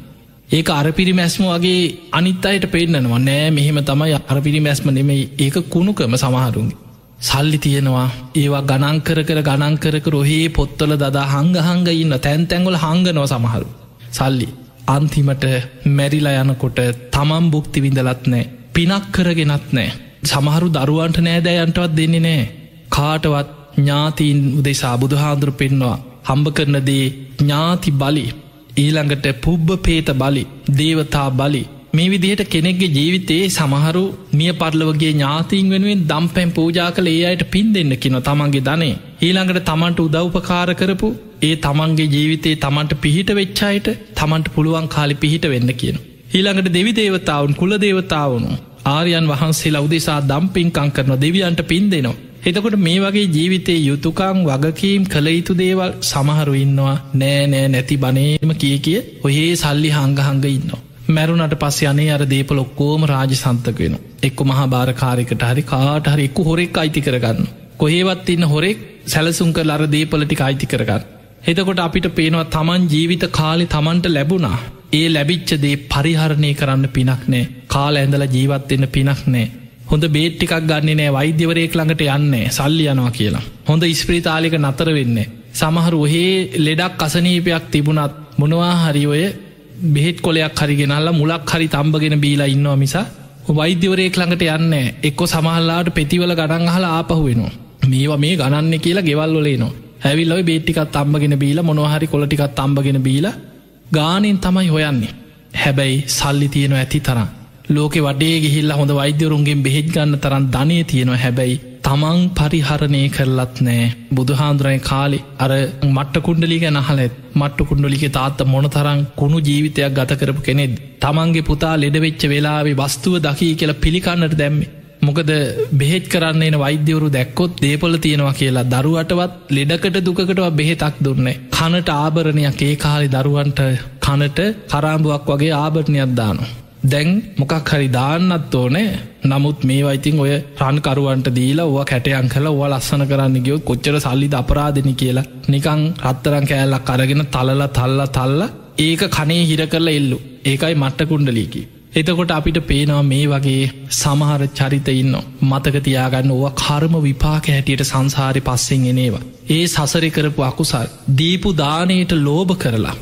Speaker 1: ඒක අර පිරිමැස්ම වගේ අනිත් අයට පෙන්නනවා. නෑ මෙහෙම තමයි අර පිරිමැස්ම නෙමෙයි. ඒක කුණුකම සමහරුන්ගේ. සල්ලි තියෙනවා. ඒවා ගණන් කර ඔහේ පොත්වල දදා හංග ඉන්න තැන් තැන්වල හංගනවා සමහරු. සල්ලි අන්තිමට මැරිලා යනකොට තමන් භුක්ති විඳලත් නැහැ. පිනක් කරගෙනත් නැහැ. සමහරු දරුවන්ට නෑදෑයන්ටවත් දෙන්නේ නැහැ. කාටවත් ඥාතීන් උදෙසා බුදුහාඳුරු පෙන්නවා හම්බ කරන දේ ඥාති බලි ඊළඟට පුබ්බ පේත බලි දේවතා බලි මේ විදිහට කෙනෙක්ගේ ජීවිතයේ සමහරු මිය පරලොවගේ ඥාතීන් වෙනුවෙන් දම්පැන් පූජා කළ ඒ අයට පින් දෙන්න කියනවා තමන්ගේ ධනෙ. ඊළඟට තමන්ට උදව්පකාර කරපු ඒ තමන්ගේ ජීවිතේ තමන්ට පිහිට වෙච්ච අයට තමන්ට පුළුවන් කාලේ පිහිට වෙන්න කියනවා. ඊළඟට දෙවි දේවතාවුන් කුල දේවතාවුන් ආර්යයන් වහන්සේලා උදෙසා දම්පින්කම් කරනවා දෙවියන්ට පින් දෙනවා. එතකොට මේ වගේ ජීවිතේ යුතුයකම් වගකීම් කළ යුතු දේවල් සමහරු ඉන්නවා නෑ නැති බණේම කිය ඔහේ සල්ලි හංග ඉන්නවා. මැරුණට පස්සේ අනේ අර දේපල ඔක්කොම රාජසන්තක වෙනවා. එක්ක මහා භාරකාරයකට හරි කාට හරි එක්ක හොරෙක් අයිති කරගන්න. කොහේවත් ඉන්න හොරෙක් සැලසුම් කරලා අර දේපල ටික අයිති කරගන්න. එතකොට අපිට පේනවා තමන් ජීවිත කාලේ තමන්ට ලැබුණා. ඒ ලැබිච්ච දේ පරිහරණය කරන්න පිනක් නෑ. කාලා ඇඳලා ජීවත් වෙන්න පිනක් නෑ. හොඳ බේත් ටිකක් ගන්නේ නෑ. වෛද්‍යවරයෙක් ළඟට යන්නේ සල්ලි යනවා කියලා. හොඳ ස්ප්‍රිතාලයක නතර වෙන්නේ. සමහර ඔහේ ලෙඩක් අසනීපයක් තිබුණත් මොනවා හරි ඔය බෙහෙත් කොලයක් හරි ගෙනල්ලා මුලක් හරි තම්බගෙන බීලා ඉන්නවා මිසක් වෛද්‍යවරයෙක් ළඟට යන්නේ. එක්ක සමහරලාට පෙතිවල ගණන් අහලා ආපහු වෙනවා. මේවා මේ ගණන්නේ කියලා ගෙවල් වල එනවා. ඇවිල්ලා ඔය බේත් ටිකක් තම්බගෙන බීලා මොනවා හරි කොල ටිකක් තම්බගෙන බීලා ගානෙන් තමයි හොයන්නේ. හැබැයි සල්ලි තියෙනවා ඇති තරම්. ලෝකේ වටේ ගිහිල්ලා හොඳ වෛද්‍යවරුන්ගෙන් බෙහෙත් ගන්න තරම් ධනෙ තියෙනවා. හැබැයි තමන් පරිහරණය කරලත් නෑ. බුදුහාඳුරේ කාලේ අර මට්ට කුණ්ඩලිය ගැන අහලා මට්ට කුණ්ඩලිගේ තාත්තා මොන තරම් කුණු ජීවිතයක් ගත කරපු කෙනෙක්ද. තමන්ගේ පුතා ලෙඩ වෙච්ච වෙලාවේ වස්තුව දකී කියලා පිළිකන්නට දැම්මේ. මොකද බෙහෙත් කරන්න එන වෛද්‍යවරු දැක්කොත් දේපොළ තියෙනවා කියලා දරුවටවත් ලෙඩකට දුකකටව බෙහෙතක් දුන්නේ. කනට ආභරණයක් ඒ කාලේ දරුවන්ට කනට කරාම්බුවක් වගේ ආභරණයක් දානවා. දැන් මොකක් හරි දාන්නත් ඕනේ. නමුත් මේ වයිතින් ඔය රන්කරුවන්ට දීලා ඕවා කැටයන් කරලා ඕවා ලස්සන කරන්න ගියොත් කොච්චර සල්ලිද අපරාධෙනි කියලා නිකන් රත්තරන් කෑල්ලක් අරගෙන තල්ලා ඒක කනේ හිර කරලා එල්ලු. ඒකයි මට්ට කුණ්ඩලීකි. එතකොට අපිට පේනවා මේ වගේ සමහර චරිත ඉන්නවා. මතක තියාගන්න ඕවා කර්ම විපාක හැටියට සංසාරේ පස්සෙන් එනේවා. ඒ සසරේ කරපු අකුසල් දීපු දානයට ලෝභ කරලා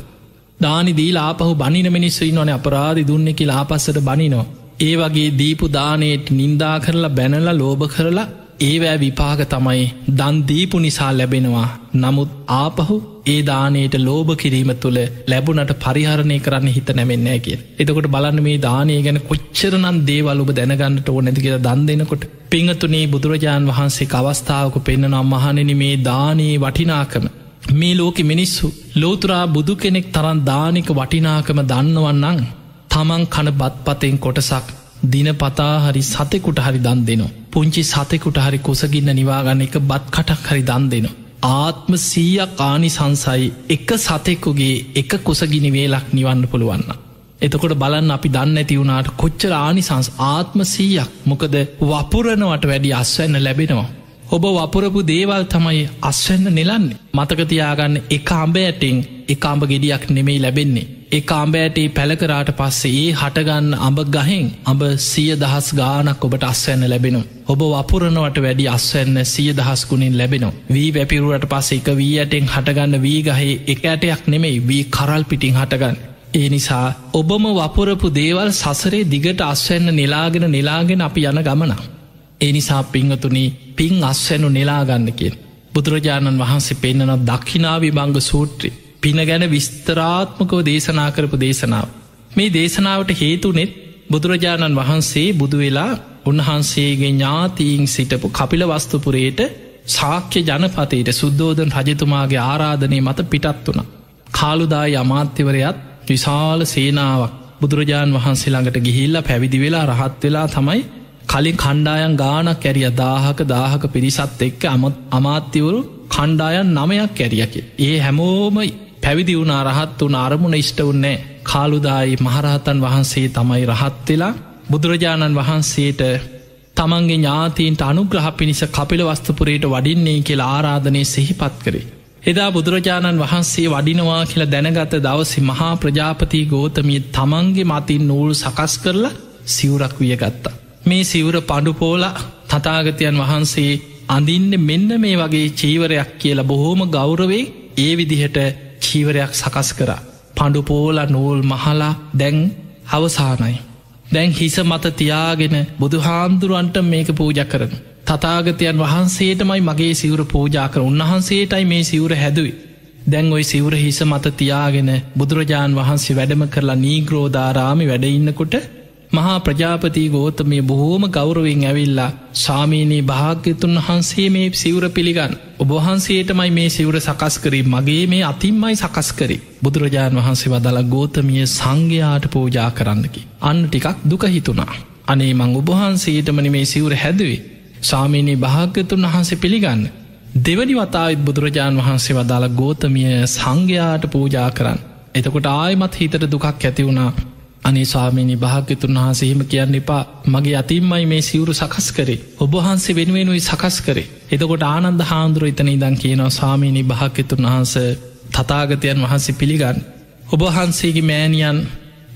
Speaker 1: දානි දීලා ආපහු බනින මිනිස්සු ඉන්නවනේ අපරාධි දුන්නේ කියලා ආපස්සට බනිනවා. ඒ වගේ දීපු දානයට නින්දා කරලා බැනලා ලෝභ කරලා ඒවැ විපාක තමයි දන් දීපු නිසා ලැබෙනවා. නමුත් ආපහු ඒ දානයට ලෝභ කිරීම තුළ ලැබුණට පරිහරණය කරන්න හිත නැමෙන්නේ කිය. එතකොට බලන්න මේ දානය ගැන කොච්චරනම් දේවල් ඔබ දැනගන්නට ඕන නැති කියලා දන් දෙනකොට පිංගතුනේ බුදුරජාණන් වහන්සේ අවස්ථාවක පෙන්වනවා මහණෙනි මේ දානයේ වටිනාකම මේ ලෝකෙ මිනිස්සු ලෝතුරා බුදු කෙනෙක් තරම් දානික වටිනාකම දන්නවන්නං තමන් කන බත්පතෙන් කොටසක් දිනපතා හරි සතෙකුට හරි දන් දෙනවා. පුංචි සතෙකුට හරි කුසගින්න නිවාගන්න එක බත් කටක් හරි දන් දෙනවා. ආත්ම 100ක් ආනිසංසයි එක සතෙකුගේ එක කුසගිනි වේලක් නිවන්න පුළුවන්න. එතකොට බලන්න අපි දන්න ඇති වුණාට කොච්චර ආනිසංස ආත්ම 100ක්. මොකද වපුරනවට වැඩි අස්වැන්න ලැබෙනවා. ඔබ වපුරපු දේවල් තමයි අස්වැන්න නෙලන්නේ. මතක තියාගන්න එක අඹ ඇටින් එක අඹ ගෙඩියක් නෙමෙයි ලැබෙන්නේ. ඒ අඹ ඇටේ පැලකරාට පස්සේ ඒ හටගන්න අඹ ගහෙන් අඹ 100,000 ගානක් ඔබට අස්වැන්න ලැබෙනවා. ඔබ වපුරනවට වැඩි අස්වැන්න 100,000 ගුණින් ලැබෙනවා. වී වැපිරුවට පස්සේ එක වී ඇටෙන් හටගන්න වී ගහේ එක ඇටයක් නෙමෙයි වී කරල් පිටින් හටගන්න. ඒ නිසා ඔබම වපුරපු දේවල් සසරේ දිගට අස්වැන්න නෙලාගෙන අපි යන ගමන. ඒ නිසා පිංගතුනි පින් අස්වැන්නු නෙලාගන්න කියන බුදුරජාණන් වහන්සේ පෙන්නන දක්ඛිනා විභංග සූත්‍රය පින ගැන විස්තරාත්මකව දේශනා කරපු දේශනාව. මේ දේශනාවට හේතුනෙත් බුදුරජාණන් වහන්සේ බුදු වෙලා උන්වහන්සේගේ ඥාතීන් සිටපු කපිලවස්තුපුරයට ශාක්‍ය ජනපතයට සුද්ධෝදන රජතුමාගේ ආරාධනය මත පිටත් වුණා. කාළුදායි අමාත්‍යවරයත් විශාල සේනාවක් බුදුරජාණන් වහන්සේ ළඟට ගිහිල්ලා පැවිදි වෙලා රහත් වෙලා තමයි කලින් කණ්ඩායන් ගානක් ඇරිය 1000ක පිරිසත් එක්ක අමාත්‍යවරු කණ්ඩායන් 9ක් ඇරියකි. ඒ හැමෝම පැවිදි වුණා රහත් වුණ අරමුණ ඉෂ්ට වුණේ. කාළුදායි මහරහතන් වහන්සේ තමයි රහත් වෙලා බුදුරජාණන් වහන්සේට තමන්ගේ ඥාතීන්ට අනුග්‍රහ පිණිස කපිලවස්තුපුරයට වඩින්නේ කියලා ආරාධනය සිහිපත් කරේ. එදා බුදුරජාණන් වහන්සේ වඩිනවා කියලා දැනගත දවසේ මහා ප්‍රජාපති ගෝතමිය තමන්ගේ මතින් නූල් සකස් කරලා සිවුරක් වියගත්තා. මේ සිවුර පඩුපෝලා තථාගතයන් වහන්සේ අඳින්න මෙන්න මේ වගේ චීවරයක් කියලා බොහෝම ගෞරවේ ඒ විදිහට චීවරයක් සකස් කරා. පඩුපෝලා නූල් මහලා දැන් අවසානයි. දැන් හිස මත තියාගෙන බුදුහාමුදුරුවන්ට මේක පූජා කරන. තථාගතයන් වහන්සේටමයි මගේ සිවුර පූජා කර උන්වහන්සේටයි මේ සිවුර හැදුවේ. දැන් ඔය සිවුර හිස මත තියාගෙන බුදුරජාණන් වහන්සේ වැඩම කරලා නීග්‍රෝධාරාමේ වැඩ ඉන්නකොට මහා ප්‍රජාපති ගෝතමිය බොහෝම ගෞරවයෙන් ඇවිල්ලා ස්වාමීනී භාග්‍යතුන් වහන්සේ මේ සිවුර පිළිගන්න. ඔබ වහන්සේටමයි මේ සිවුර සකස් කරේ මගේ මේ අතින්මයි සකස් කරේ. බුදුරජාණන් වහන්සේ වදාලා ගෝතමිය සංඝයාට පූජා කරන්නකි. අන්න ටිකක් දුක හිතුණා. අනේ මං ඔබ වහන්සේටමනි මේ සිවුර හැදුවේ. ස්වාමීනී භාග්‍යතුන් වහන්සේ පිළිගන්න. දෙවනි වතාවෙත් බුදුරජාණන් වහන්සේ වදාලා ගෝතමිය සංඝයාට පූජා කරන්න. එතකොට ආයෙමත් හිතට දුකක් ඇති වුණා. අනේ ස්වාමීනි භාග්‍යතුන් වහන්සේ එහෙම කියන්න එපා. මගේ අතින්මයි මේ සිවුරු සකස් කරේ. ඔබ වහන්සේ වෙනුවෙනුයි සකස් කරේ. එතකොට ආනන්ද හාමුදුරුවෝ එතන ඉඳන් කියනවා ස්වාමීනි භාග්‍යතුන් වහන්සේ තථාගතයන් වහන්සේ පිළිගන්න. ඔබ වහන්සේගේ මෑණියන්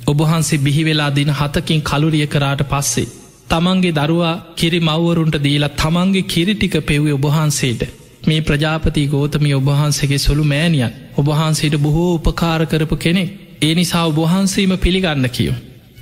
Speaker 1: ඔබ වහන්සේ බිහි වෙලා දින 7කින් කලුරිය කරාට පස්සේ තමන්ගේ දරුවා කිරි මව්වරුන්ට දීලා තමන්ගේ කිරි ටික පෙව්වේ ඔබ වහන්සේට. මේ ප්‍රජාපති ගෝතමිය ඔබ වහන්සේගේ සොළු මෑණියන් ඔබ වහන්සේට බොහෝ උපකාර කරපු කෙනෙක්. ඒ නිසා ඔබ වහන්සේම පිළිගන්න කියෝ.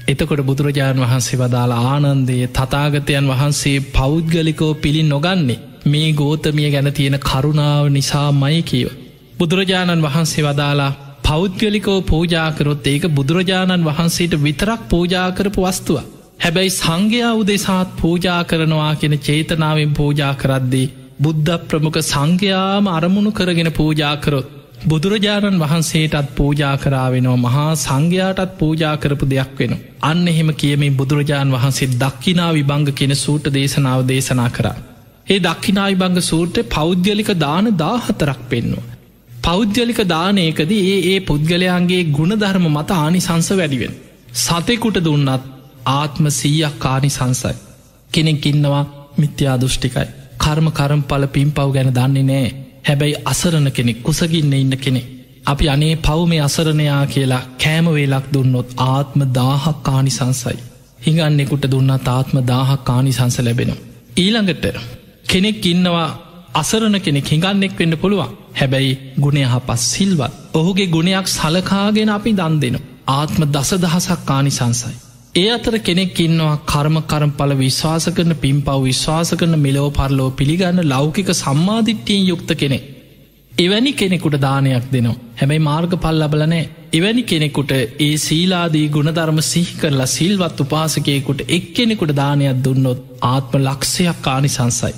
Speaker 1: එතකොට බුදුරජාණන් වහන්සේ වදාලා ආනන්දයේ තථාගතයන් වහන්සේ පෞද්ගලිකව පිළි නොගන්නේ මේ ගෝතමිය ගැන තියෙන කරුණාව නිසාමයි කියව. බුදුරජාණන් වහන්සේ වදාලා පෞද්ගලිකව පූජා කරොත් ඒක බුදුරජාණන් වහන්සේට විතරක් පූජා කරපු වස්තුව. හැබැයි සංඝයා උදෙසාත් පූජා කරනවා කියන චේතනාවෙන් පූජා කරද්දී බුද්ධ ප්‍රමුඛ සංඝයාම අරමුණු කරගෙන පූජා කරොත් බුදුරජාණන් වහන්සේටත් පූජා කරාවෙනවා මහා සංඝයාටත් පූජා කරපු දෙයක් වෙන. අන්න එහෙම කියමින් බුදුරජාණන් වහන්සේ දක්ඛිනා විභංග කියන සූත්‍ර දේශනාව දේශනා කරා. ඒ දක්ඛිනා විභංග සූත්‍රයේ පෞද්ගලික දාන 14ක් පෙන්වනවා. පෞද්ගලික දානයකදී ඒ පුද්ගලයන්ගේ ගුණධර්ම මත ආනිසංස වැඩි වෙනවා. සතෙකුට දුන්නත් ආත්ම 100ක් ආනිසංසයි. කෙනෙක් ඉන්නවා මිත්‍යා දෘෂ්ටිකයි. කර්මඵල පින්පව් ගැන දන්නේ නැහැ. හැබැයි අසරණ කෙනෙක් කුසගින්න ඉන්න කෙනෙක්. අපි අනේ පව් මේ අසරණයා කියලා කෑම වේලක් දුන්නොත් ආත්ම 1000ක් ආනිසංසයි. හිඟන්නෙකුට දුන්නත් ආත්ම 1000ක් ආනිසංස ලැබෙනවා. ඊළඟට කෙනෙක් ඉන්නවා අසරණ කෙනෙක් හිඟන්නෙක් වෙන්න පුළුවන්. හැබැයි ගුණය හපස් සිල්වත්. ඔහුගේ ගුණයක් සලකාගෙන අපි දන් දෙනවා. ආත්ම 10000ක් ආනිසංසයි. ඒ අතර කෙනෙක් ඉන්නවා කර්මඵල විශ්වාස කරන පින්පව් විශ්වාස කරන මෙලොව පරලොව පිළිගන්න ලෞකික සම්මාදිට්ඨියෙන් යුක්ත කෙනෙක්. එවැනි කෙනෙකුට දානයක් දෙනවා. හැබැයි මාර්ගඵල ලැබලා නැහැ. එවැනි කෙනෙකුට ඒ සීලාදී ගුණධර්ම සිහි කරලා සිල්වත් උපාසකයෙකුට එක්කෙනෙකුට දානයක් දුන්නොත් ආත්ම ලක්ෂයක් ආනිසංසයි.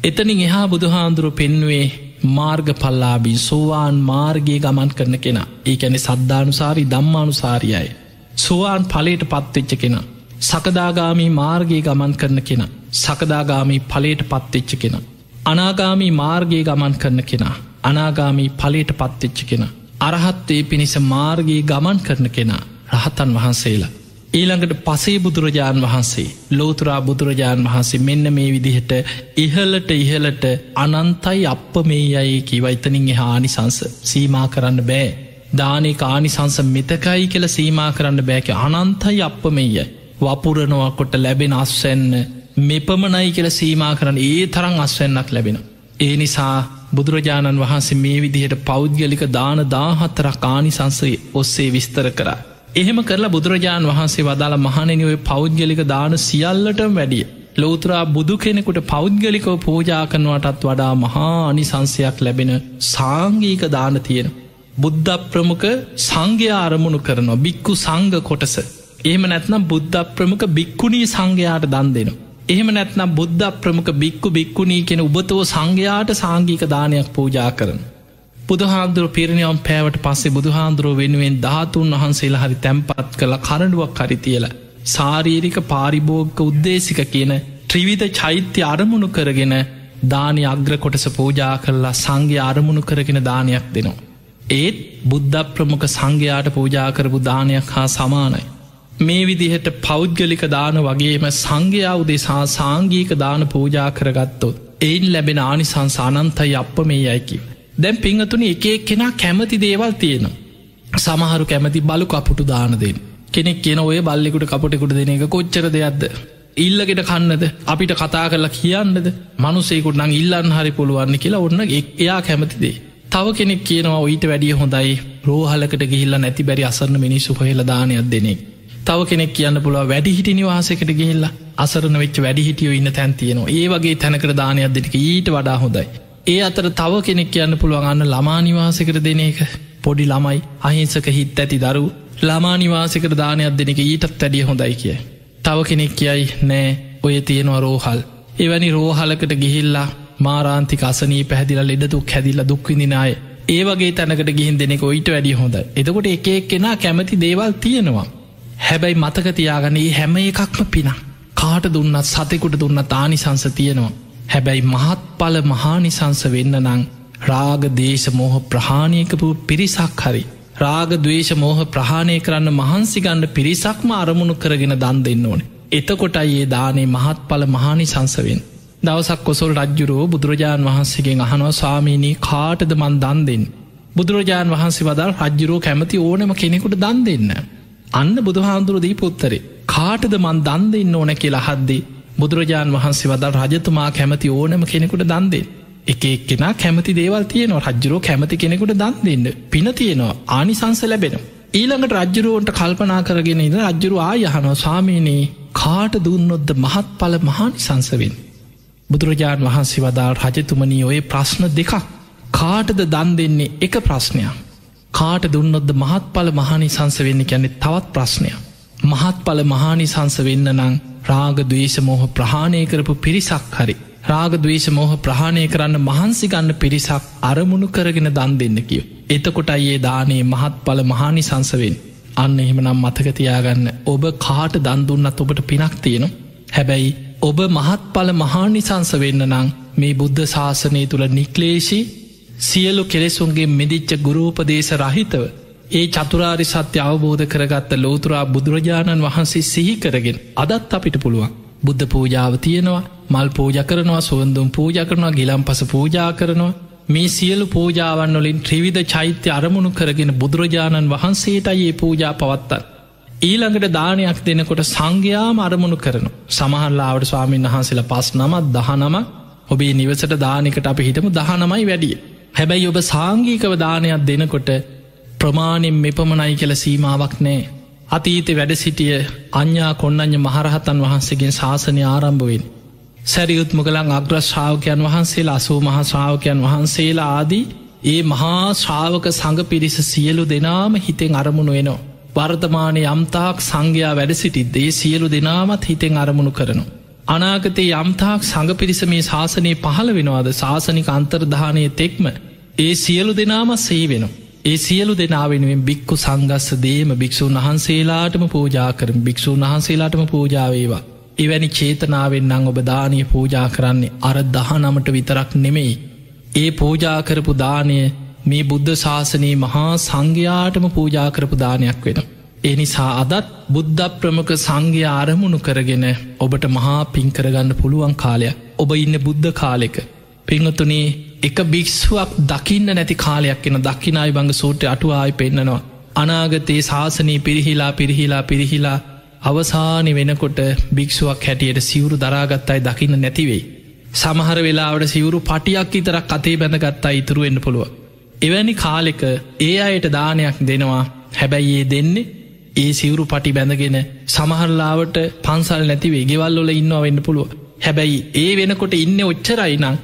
Speaker 1: එතනින් එහා බුදුහාඳුරුවෝ පෙන්වුවේ මාර්ගඵලලාභී සෝවාන් මාර්ගයේ ගමන් කරන කෙනා. ඒ කියන්නේ සද්ධානුසාරී ධම්මානුසාරීයයි. සෝවාන් ඵලයට පත්වෙච්ච කෙනා. සකදාගාමී මාර්ගයේ ගමන් කරන කෙනා. සකදාගාමී ඵලයට පත්වෙච්ච කෙනා. අනාගාමී මාර්ගයේ ගමන් කරන කෙනා. අනාගාමී ඵලයට පත්වෙච්ච කෙනා. අරහත්ත්වයේ පිණිස මාර්ගයේ ගමන් කරන කෙනා. රහතන් වහන්සේලා. ඊළඟට පසේ බුදුරජාණන් වහන්සේ ලෝතුරා බුදුරජාණන් වහන්සේ මෙන්න මේ විදිහට ඉහලට අනන්තයි අප්පමේයයි කිව එතනින් එහා ආනිසංස සීමා කරන්න බෑ. දානේක ආනිසංස මෙතකයි කියලා සීමා කරන්න බෑක අනන්තයි අප්පමේයයි. වපුරනවා කොට ලැබෙන අස්වැන්න මෙපමණයි කියලා සීමා කරන්න ඒ තරම් අස්වැන්නක් ලැබෙන. ඒ නිසා බුදුරජාණන් වහන්සේ මේ විදිහට පෞද්ගලික දාන 14ක් ආනිසංසය ඔස්සේ විස්තර කරා. එහෙම කරලා බුදුරජාණන් වහන්සේ වදාළ මහණෙනි ඔය පෞද්ගලික දාන සියල්ලටම වැඩිය ලෞතුරා බුදු කෙනෙකුට පෞද්ගලිකව පූජා කරනවටත් වඩා මහා ආනිසංසයක් ලැබෙන සාංගික දාන තියෙන. බුද්ධ ප්‍රමුඛ සංඝයා අරමුණු කරනවා බික්කු සංඝ කොටස. එහෙම නැත්නම් බුද්ධ ප්‍රමුඛ බික්කුණී සංඝයාට දන් දෙනවා. එහෙම නැත්නම් බුද්ධ ප්‍රමුඛ බික්කු බික්කුණී කියන උබතෝ සංඝයාට සාංගික දානයක් පූජා කරනවා. බුදුහාමුදුරුවෝ පිරිනිවන් පෑවට පස්සේ බුදුහාමුදුරුවෝ වෙනුවෙන් 13 වහන්සේලා හරි තැන්පත් කළ කරඬුවක් හරි තියලා ශාරීරික පාරිභෝගික උද්දේශික කියන ත්‍රිවිධ චෛත්‍ය අරමුණු කරගෙන දානීය අග්‍ර කොටස පූජා කරලා සංඝයා අරමුණු කරගෙන දානයක් දෙනවා. ඒත් බුද්ධ ප්‍රමුඛ සංඝයාට පූජා කරපු දානයක් හා සමානයි. මේ විදිහට පෞද්ගලික දාන වගේම සංඝයා උදෙසා සාංගික දාන පූජා කරගත්තොත් එයින් ලැබෙන ආනිසංස අනන්තයි අප්පමේයයි කිව්වා. දැන් පිංගතුනි එක එක්කෙනා කැමති දේවල් තියෙනවා. සමහරු කැමති බලු කපුටු දාන දෙන්න. කෙනෙක් කියන ඔය බල්ලෙකුට කපුටෙකුට දෙන එක කොච්චර දෙයක්ද? ඉල්ලගෙන කන්නද? අපිට කතා කරලා කියන්නද? මිනිසෙකුට නම් ඉල්ලන්න හරි පුළුවන් කියලා ඔන්න එයා කැමති දේ. තව කෙනෙක් කියනවා ඊට වැඩිය හොඳයි රෝහලකට ගිහිල්ලා නැති බැරි අසරණ මිනිස්සු හොයලා දානයක් දෙන එක. තව කෙනෙක් කියන්න පුළුවන් වැඩිහිටි නිවාසයකට ගිහිල්ලා අසරණ වෙච්ච වැඩිහිටියෝ ඉන්න තැන් තියෙනවා. ඒ වගේ තැනකට දානයක් දෙන එක ඊට වඩා හොඳයි. ඒ අතර තව කෙනෙක් කියන්න පුළුවන් අන්න ළමා නිවාසයකට දෙන එක. පොඩි ළමයි අහිංසක හිත් ඇති දරු ළමා නිවාසයකට දානයක් දෙන එක ඊටත් වැඩිය හොඳයි කිය. තව කෙනෙක් කියයි නෑ ඔය තියෙනවා රෝහල්. එවැනි රෝහලකට ගිහිල්ලා මාරාන්තික අසනීප පැහැදිලා ලෙඩ දුක් හැදිලා දුක් විඳින අය ඒ වගේ තැනකට ගිහින් දෙන එක ඊට වැඩිය හොඳයි. එතකොට එක එක්කෙනා කැමති දේවල් තියෙනවා. හැබැයි මතක තියාගන්න මේ හැම එකක්ම පිනක්. කාට දුන්නත් සතෙකුට දුන්නත් ආනිසංස තියෙනවා. හැබැයි මහත්ඵල මහානිසංස වෙන්න නම් රාග දේශ මොහ ප්‍රහාණය කරපු පිරිසක් හරි රාග ද්වේෂ මොහ ප්‍රහාණය කරන්න මහන්සි ගන්න පිරිසක්ම අරමුණු කරගෙන දන් දෙන්න ඕනේ. එතකොටයි ඒ දානේ මහත්ඵල මහානිසංස වෙන්නේ. දවසක් කොසල් රජ්ජුරුවෝ බුදුරජාණන් වහන්සේගෙන් අහනවා ස්වාමීනී කාටද මන් දන් දෙන්නේ? බුදුරජාණන් වහන්සේ වදාළ රජ්ජුරුවෝ කැමති ඕනෙම කෙනෙකුට දන් දෙන්න. අන්න බුදුහාමුදුරුවෝ දීපු උත්තරේ කාටද මන් දන් දෙන්න ඕන කියලා අහද්දී බුදුරජාණන් වහන්සේ වදාළ රජතුමා කැමති ඕනෙම කෙනෙකුට දන් දෙන්න. එක එක්කෙනා කැමති දේවල් තියෙනවා. රජ්ජුරුවෝ කැමති කෙනෙකුට දන් දෙන්න පින තියෙනවා ආනිසංස ලැබෙනවා. ඊළඟට රජ්ජුරුවන්ට කල්පනා කරගෙන ඉඳ රජ්ජුරුවෝ ආය අහනවා ස්වාමීනී කාට දුන්නොත්ද මහත්ඵල මහානිසංස වෙන්නේ? බුදුරජාණන් වහන්සේ වදාළ රජතුමනි ඔය ප්‍රශ්න දෙකක්. කාටද දන් දෙන්නේ එක ප්‍රශ්නයක්. කාට දුන්නොත්ද මහත්ඵල මහානිසංස වෙන්නේ කියන්නේ තවත් ප්‍රශ්නයක්. මහත්ඵල මහානිසංස වෙන්න නම් රාග ද්වේෂ මොහ ප්‍රහාණය කරපු පිරිසක් හරි රාග ද්වේෂ මෝහ ප්‍රහාණය කරන්න මහන්සි ගන්න පිරිසක් අරමුණු කරගෙන දන් දෙන්න කිය. එතකොටයි ඒ දානේ මහත්ඵල මහානිසංස වෙන්නේ. අන්න එහෙමනම් මතක තියාගන්න ඔබ කාට දන් දුන්නත් ඔබට පිනක් තියෙනවා. හැබැයි ඔබ මහත්ඵල මහානිසංස වෙන්න නම් මේ බුද්ධ ශාසනය තුල නික්ලේශී සියලු කෙලෙසුන්ගේ මිදිච්ච ගුරුපදේශ රහිතව ඒ චතුරාර්ය සත්‍ය අවබෝධ කරගත්ත ලෝතුරා බුදුරජාණන් වහන්සේ සිහි කරගෙන අදත් අපිට පුළුවන් බුද්ධ පූජාව තියෙනවා, මල් පූජා කරනවා, සුවඳුන් පූජා කරනවා, ගිලන්පස පූජා කරනවා. මේ සියලු පූජාවන් වලින් ත්‍රිවිධ චෛත්‍ය අරමුණු කරගෙන බුදුරජාණන් වහන්සේටයි මේ පූජා පවත්තන්නේ. ඊළඟට දානයක් දෙනකොට සංඝයාම අරමුණු කරනවා. සමහරලාවට ස්වාමීන් වහන්සේලා 5 නමක් 19ක් ඔබේ නිවසට දානයකට අපි හිතමු 19යි වැඩිය. හැබැයි ඔබ සාංගිකව දානයක් දෙනකොට ප්‍රමාණයෙන් මෙපමණයි කියලා සීමාවක් නැහැ. අතීතේ වැඩ සිටිය අඤ්ඤා කොණ්ණඤ්ඤ මහරහතන් වහන්සේගෙන් ශාසනය ආරම්භ වෙන්නේ. සරියුත් මුගලන් අග්‍ර ශ්‍රාවකයන් වහන්සේලා 80 මහා ශ්‍රාවකයන් වහන්සේලා ආදී ඒ මහා ශ්‍රාවක සංඝ පිරිස සියලු දෙනාම හිතෙන් අරමුණු වෙනවා. වර්තමානයේ යම්තාක් සංඝයා වැඩ සිටිද්දී ඒ සියලු දෙනාමත් හිතෙන් අරමුණු කරනවා. අනාගතයේ යම්තාක් සංඝ පිරිස මේ ශාසනයේ පහළ වෙනවාද ශාසනික අන්තර්ධානයේ තෙක්ම ඒ සියලු දෙනාම සේ වෙනවා. ඒ සියලු දෙනා වෙනුවෙන් බික්කු සංඝස්ස දේම භික්ෂුන් වහන්සේලාටම පූජා කරමු. භික්ෂුන් වහන්සේලාටම පූජා වේවා. එවැනි චේතනාවෙන් නම් ඔබ දානීය පූජා කරන්නේ අර 19ට විතරක් නෙමෙයි. ඒ පූජා කරපු දානය මේ බුද්ධ ශාසනයේ මහා සංඝයාටම පූජා කරපු දානයක් වෙනවා. ඒ නිසා අදත් බුද්ධ ප්‍රමුඛ සංඝයා ආරමුණු කරගෙන ඔබට මහා පින් කරගන්න පුළුවන් කාලයක්. ඔබ ඉන්නේ බුද්ධ කාලෙක. පින්වතුනි, එක භික්ෂුවක් දකින්න නැති කාලයක් වෙන දක්ඛිනායි බංග සූත්‍රය අටුවායි පෙන්නනවා. අනාගතයේ ශාසනය පිරිහිලා අවසානය වෙනකොට භික්ෂුවක් හැටියට සිවුරු දරාගත් අය දකින්න නැති වෙයි. සමහර වෙලාවට සිවුරු පටියක් විතරක් අතේ බැඳගත් අය ඉතුරු වෙන්න පුළුවන්. එවැනි කාලෙක ඒ අයට දානයක් දෙනවා. හැබැයි ඒ දෙන්නේ ඒ සිවුරු පටි බැඳගෙන සමහරලාවට පන්සල් නැති වෙයි, ගෙවල් වල ඉන්නවා වෙන්න පුළුවන්. හැබැයි ඒ වෙනකොට ඉන්නේ ඔච්චරයි නම්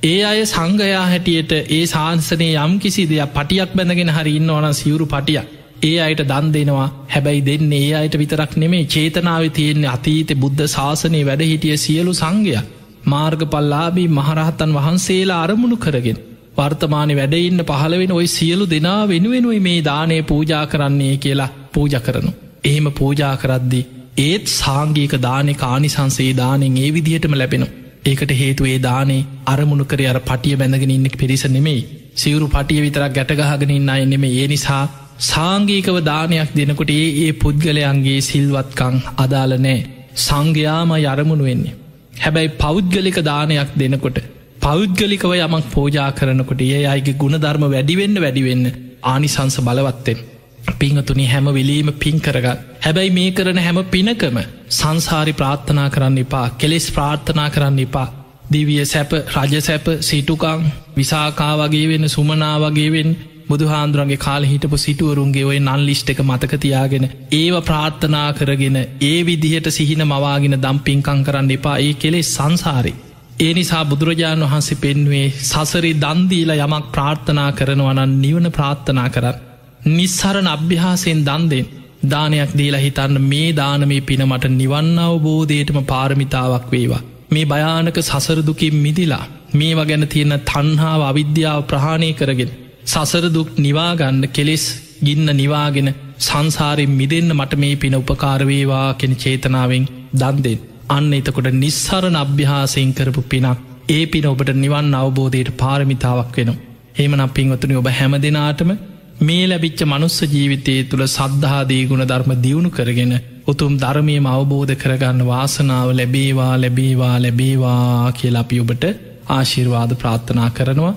Speaker 1: ඒ අය සංඝයා හැටියට ඒ ශාසනයේ යම් කිසි දෙයක් පටියක් බැඳගෙන හරි ඉන්නවා නම් සිවුරු පටියක් ඒ අයට දන් දෙනවා. හැබැයි දෙන්නේ ඒ අයට විතරක් නෙමෙයි, චේතනාවේ තියෙන අතීතේ බුද්ධ ශාසනයේ වැඩ හිටිය සියලු සංඝයා මාර්ගඵලලාභී මහරහතන් වහන්සේලා අරමුණු කරගෙන වර්තමානයේ වැඩ ඉන්න පහළ වෙන ওই සියලු දෙනා වෙනුවෙනුයි මේ දානය පූජා කරන්නේ කියලා පූජා කරනවා. එහෙම පූජා කරද්දී ඒත් සාංගික දානේ කානිසංසේ දානෙන් ඒ විදිහටම ලැබෙනවා. ඒකට හේතුව ඒ දානේ අරමුණු කරේ අර පටිය බැඳගෙන ඉන්න පිරිස නෙමෙයි, සිවුරු පටිය විතරක් ගැට ගහගෙන ඉන්න අය නෙමෙයි. ඒ නිසා සාංගිකව දානයක් දෙනකොට ඒ පුද්ගලයන්ගේ සිල්වත්කම් අදාළ නැහැ. සංඝයාමයි අරමුණු වෙන්නේ. හැබැයි පෞද්ගලික දානයක් දෙනකොට පෞද්ගලිකව යමක් පූජා කරනකොට ඒ අයගේ ගුණධර්ම වැඩි වෙන්න ආනිසංස බලවත් වෙනවා. පින්වතුනි, හැම වෙලෙම පින් කරගන්න. හැබැයි මේ කරන හැම පිනකම සංසාරි ප්‍රාර්ථනා කරන්න එපා, කෙලෙස් ප්‍රාර්ථනා කරන්න එපා. දිව්‍ය සැප, රජ සැප, සිටුකම්, විසාකා වගේ වෙන, සුමනා වගේ වෙන, බුදුහාඳුරන්ගේ කාලේ හිටපු සිටුවරුන්ගේ ඔය නන් ලිස්ට් එක මතක තියාගෙන ඒව ප්‍රාර්ථනා කරගෙන ඒ විදිහට සිහින මවාගෙන දම් පින්කම් කරන්න එපා. ඒ කෙලෙස් සංසාරේ. ඒ නිසා බුදුරජාණන් වහන්සේ පෙන්වුවේ සසරේ දන් දීලා යමක් ප්‍රාර්ථනා කරනවා නම් නිවන ප්‍රාර්ථනා කරන්න. නිස්සරණ අභ්‍යාසයෙන් දන් දෙන්න. දානයක් දීලා හිතන්න මේ දානමේ පින මට නිවන් අවබෝධයටම පාරමිතාවක් වේවා. මේ භයානක සසර දුකින් මිදිලා මේවා ගැන තියෙන තණ්හාව, අවිද්‍යාව ප්‍රහාණය කරගෙන සසර දුක් නිවා ගන්න, කෙලෙස් ගින්න නිවාගෙන සංසාරයෙන් මිදෙන්න මට මේ පින උපකාර වේවා කියන චේතනාවෙන් දන් දෙන්න. අන්න එතකොට නිස්සරණ අභ්‍යාසයෙන් කරපු පිනක් ඒ පින ඔබට නිවන් අවබෝධයට පාරමිතාවක් වෙනවා. එහෙමනම් පින්වතුනි, ඔබ හැම දිනාටම මේ ලැබිච්ච මනුස්ස ජීවිතයේ තුල සද්ධාදී ගුණ ධර්ම දියුණු කරගෙන උතුම් ධර්මයේම අවබෝධ කරගන්න වාසනාව ලැබේවා කියලා අපි ඔබට ආශිර්වාද ප්‍රාර්ථනා කරනවා.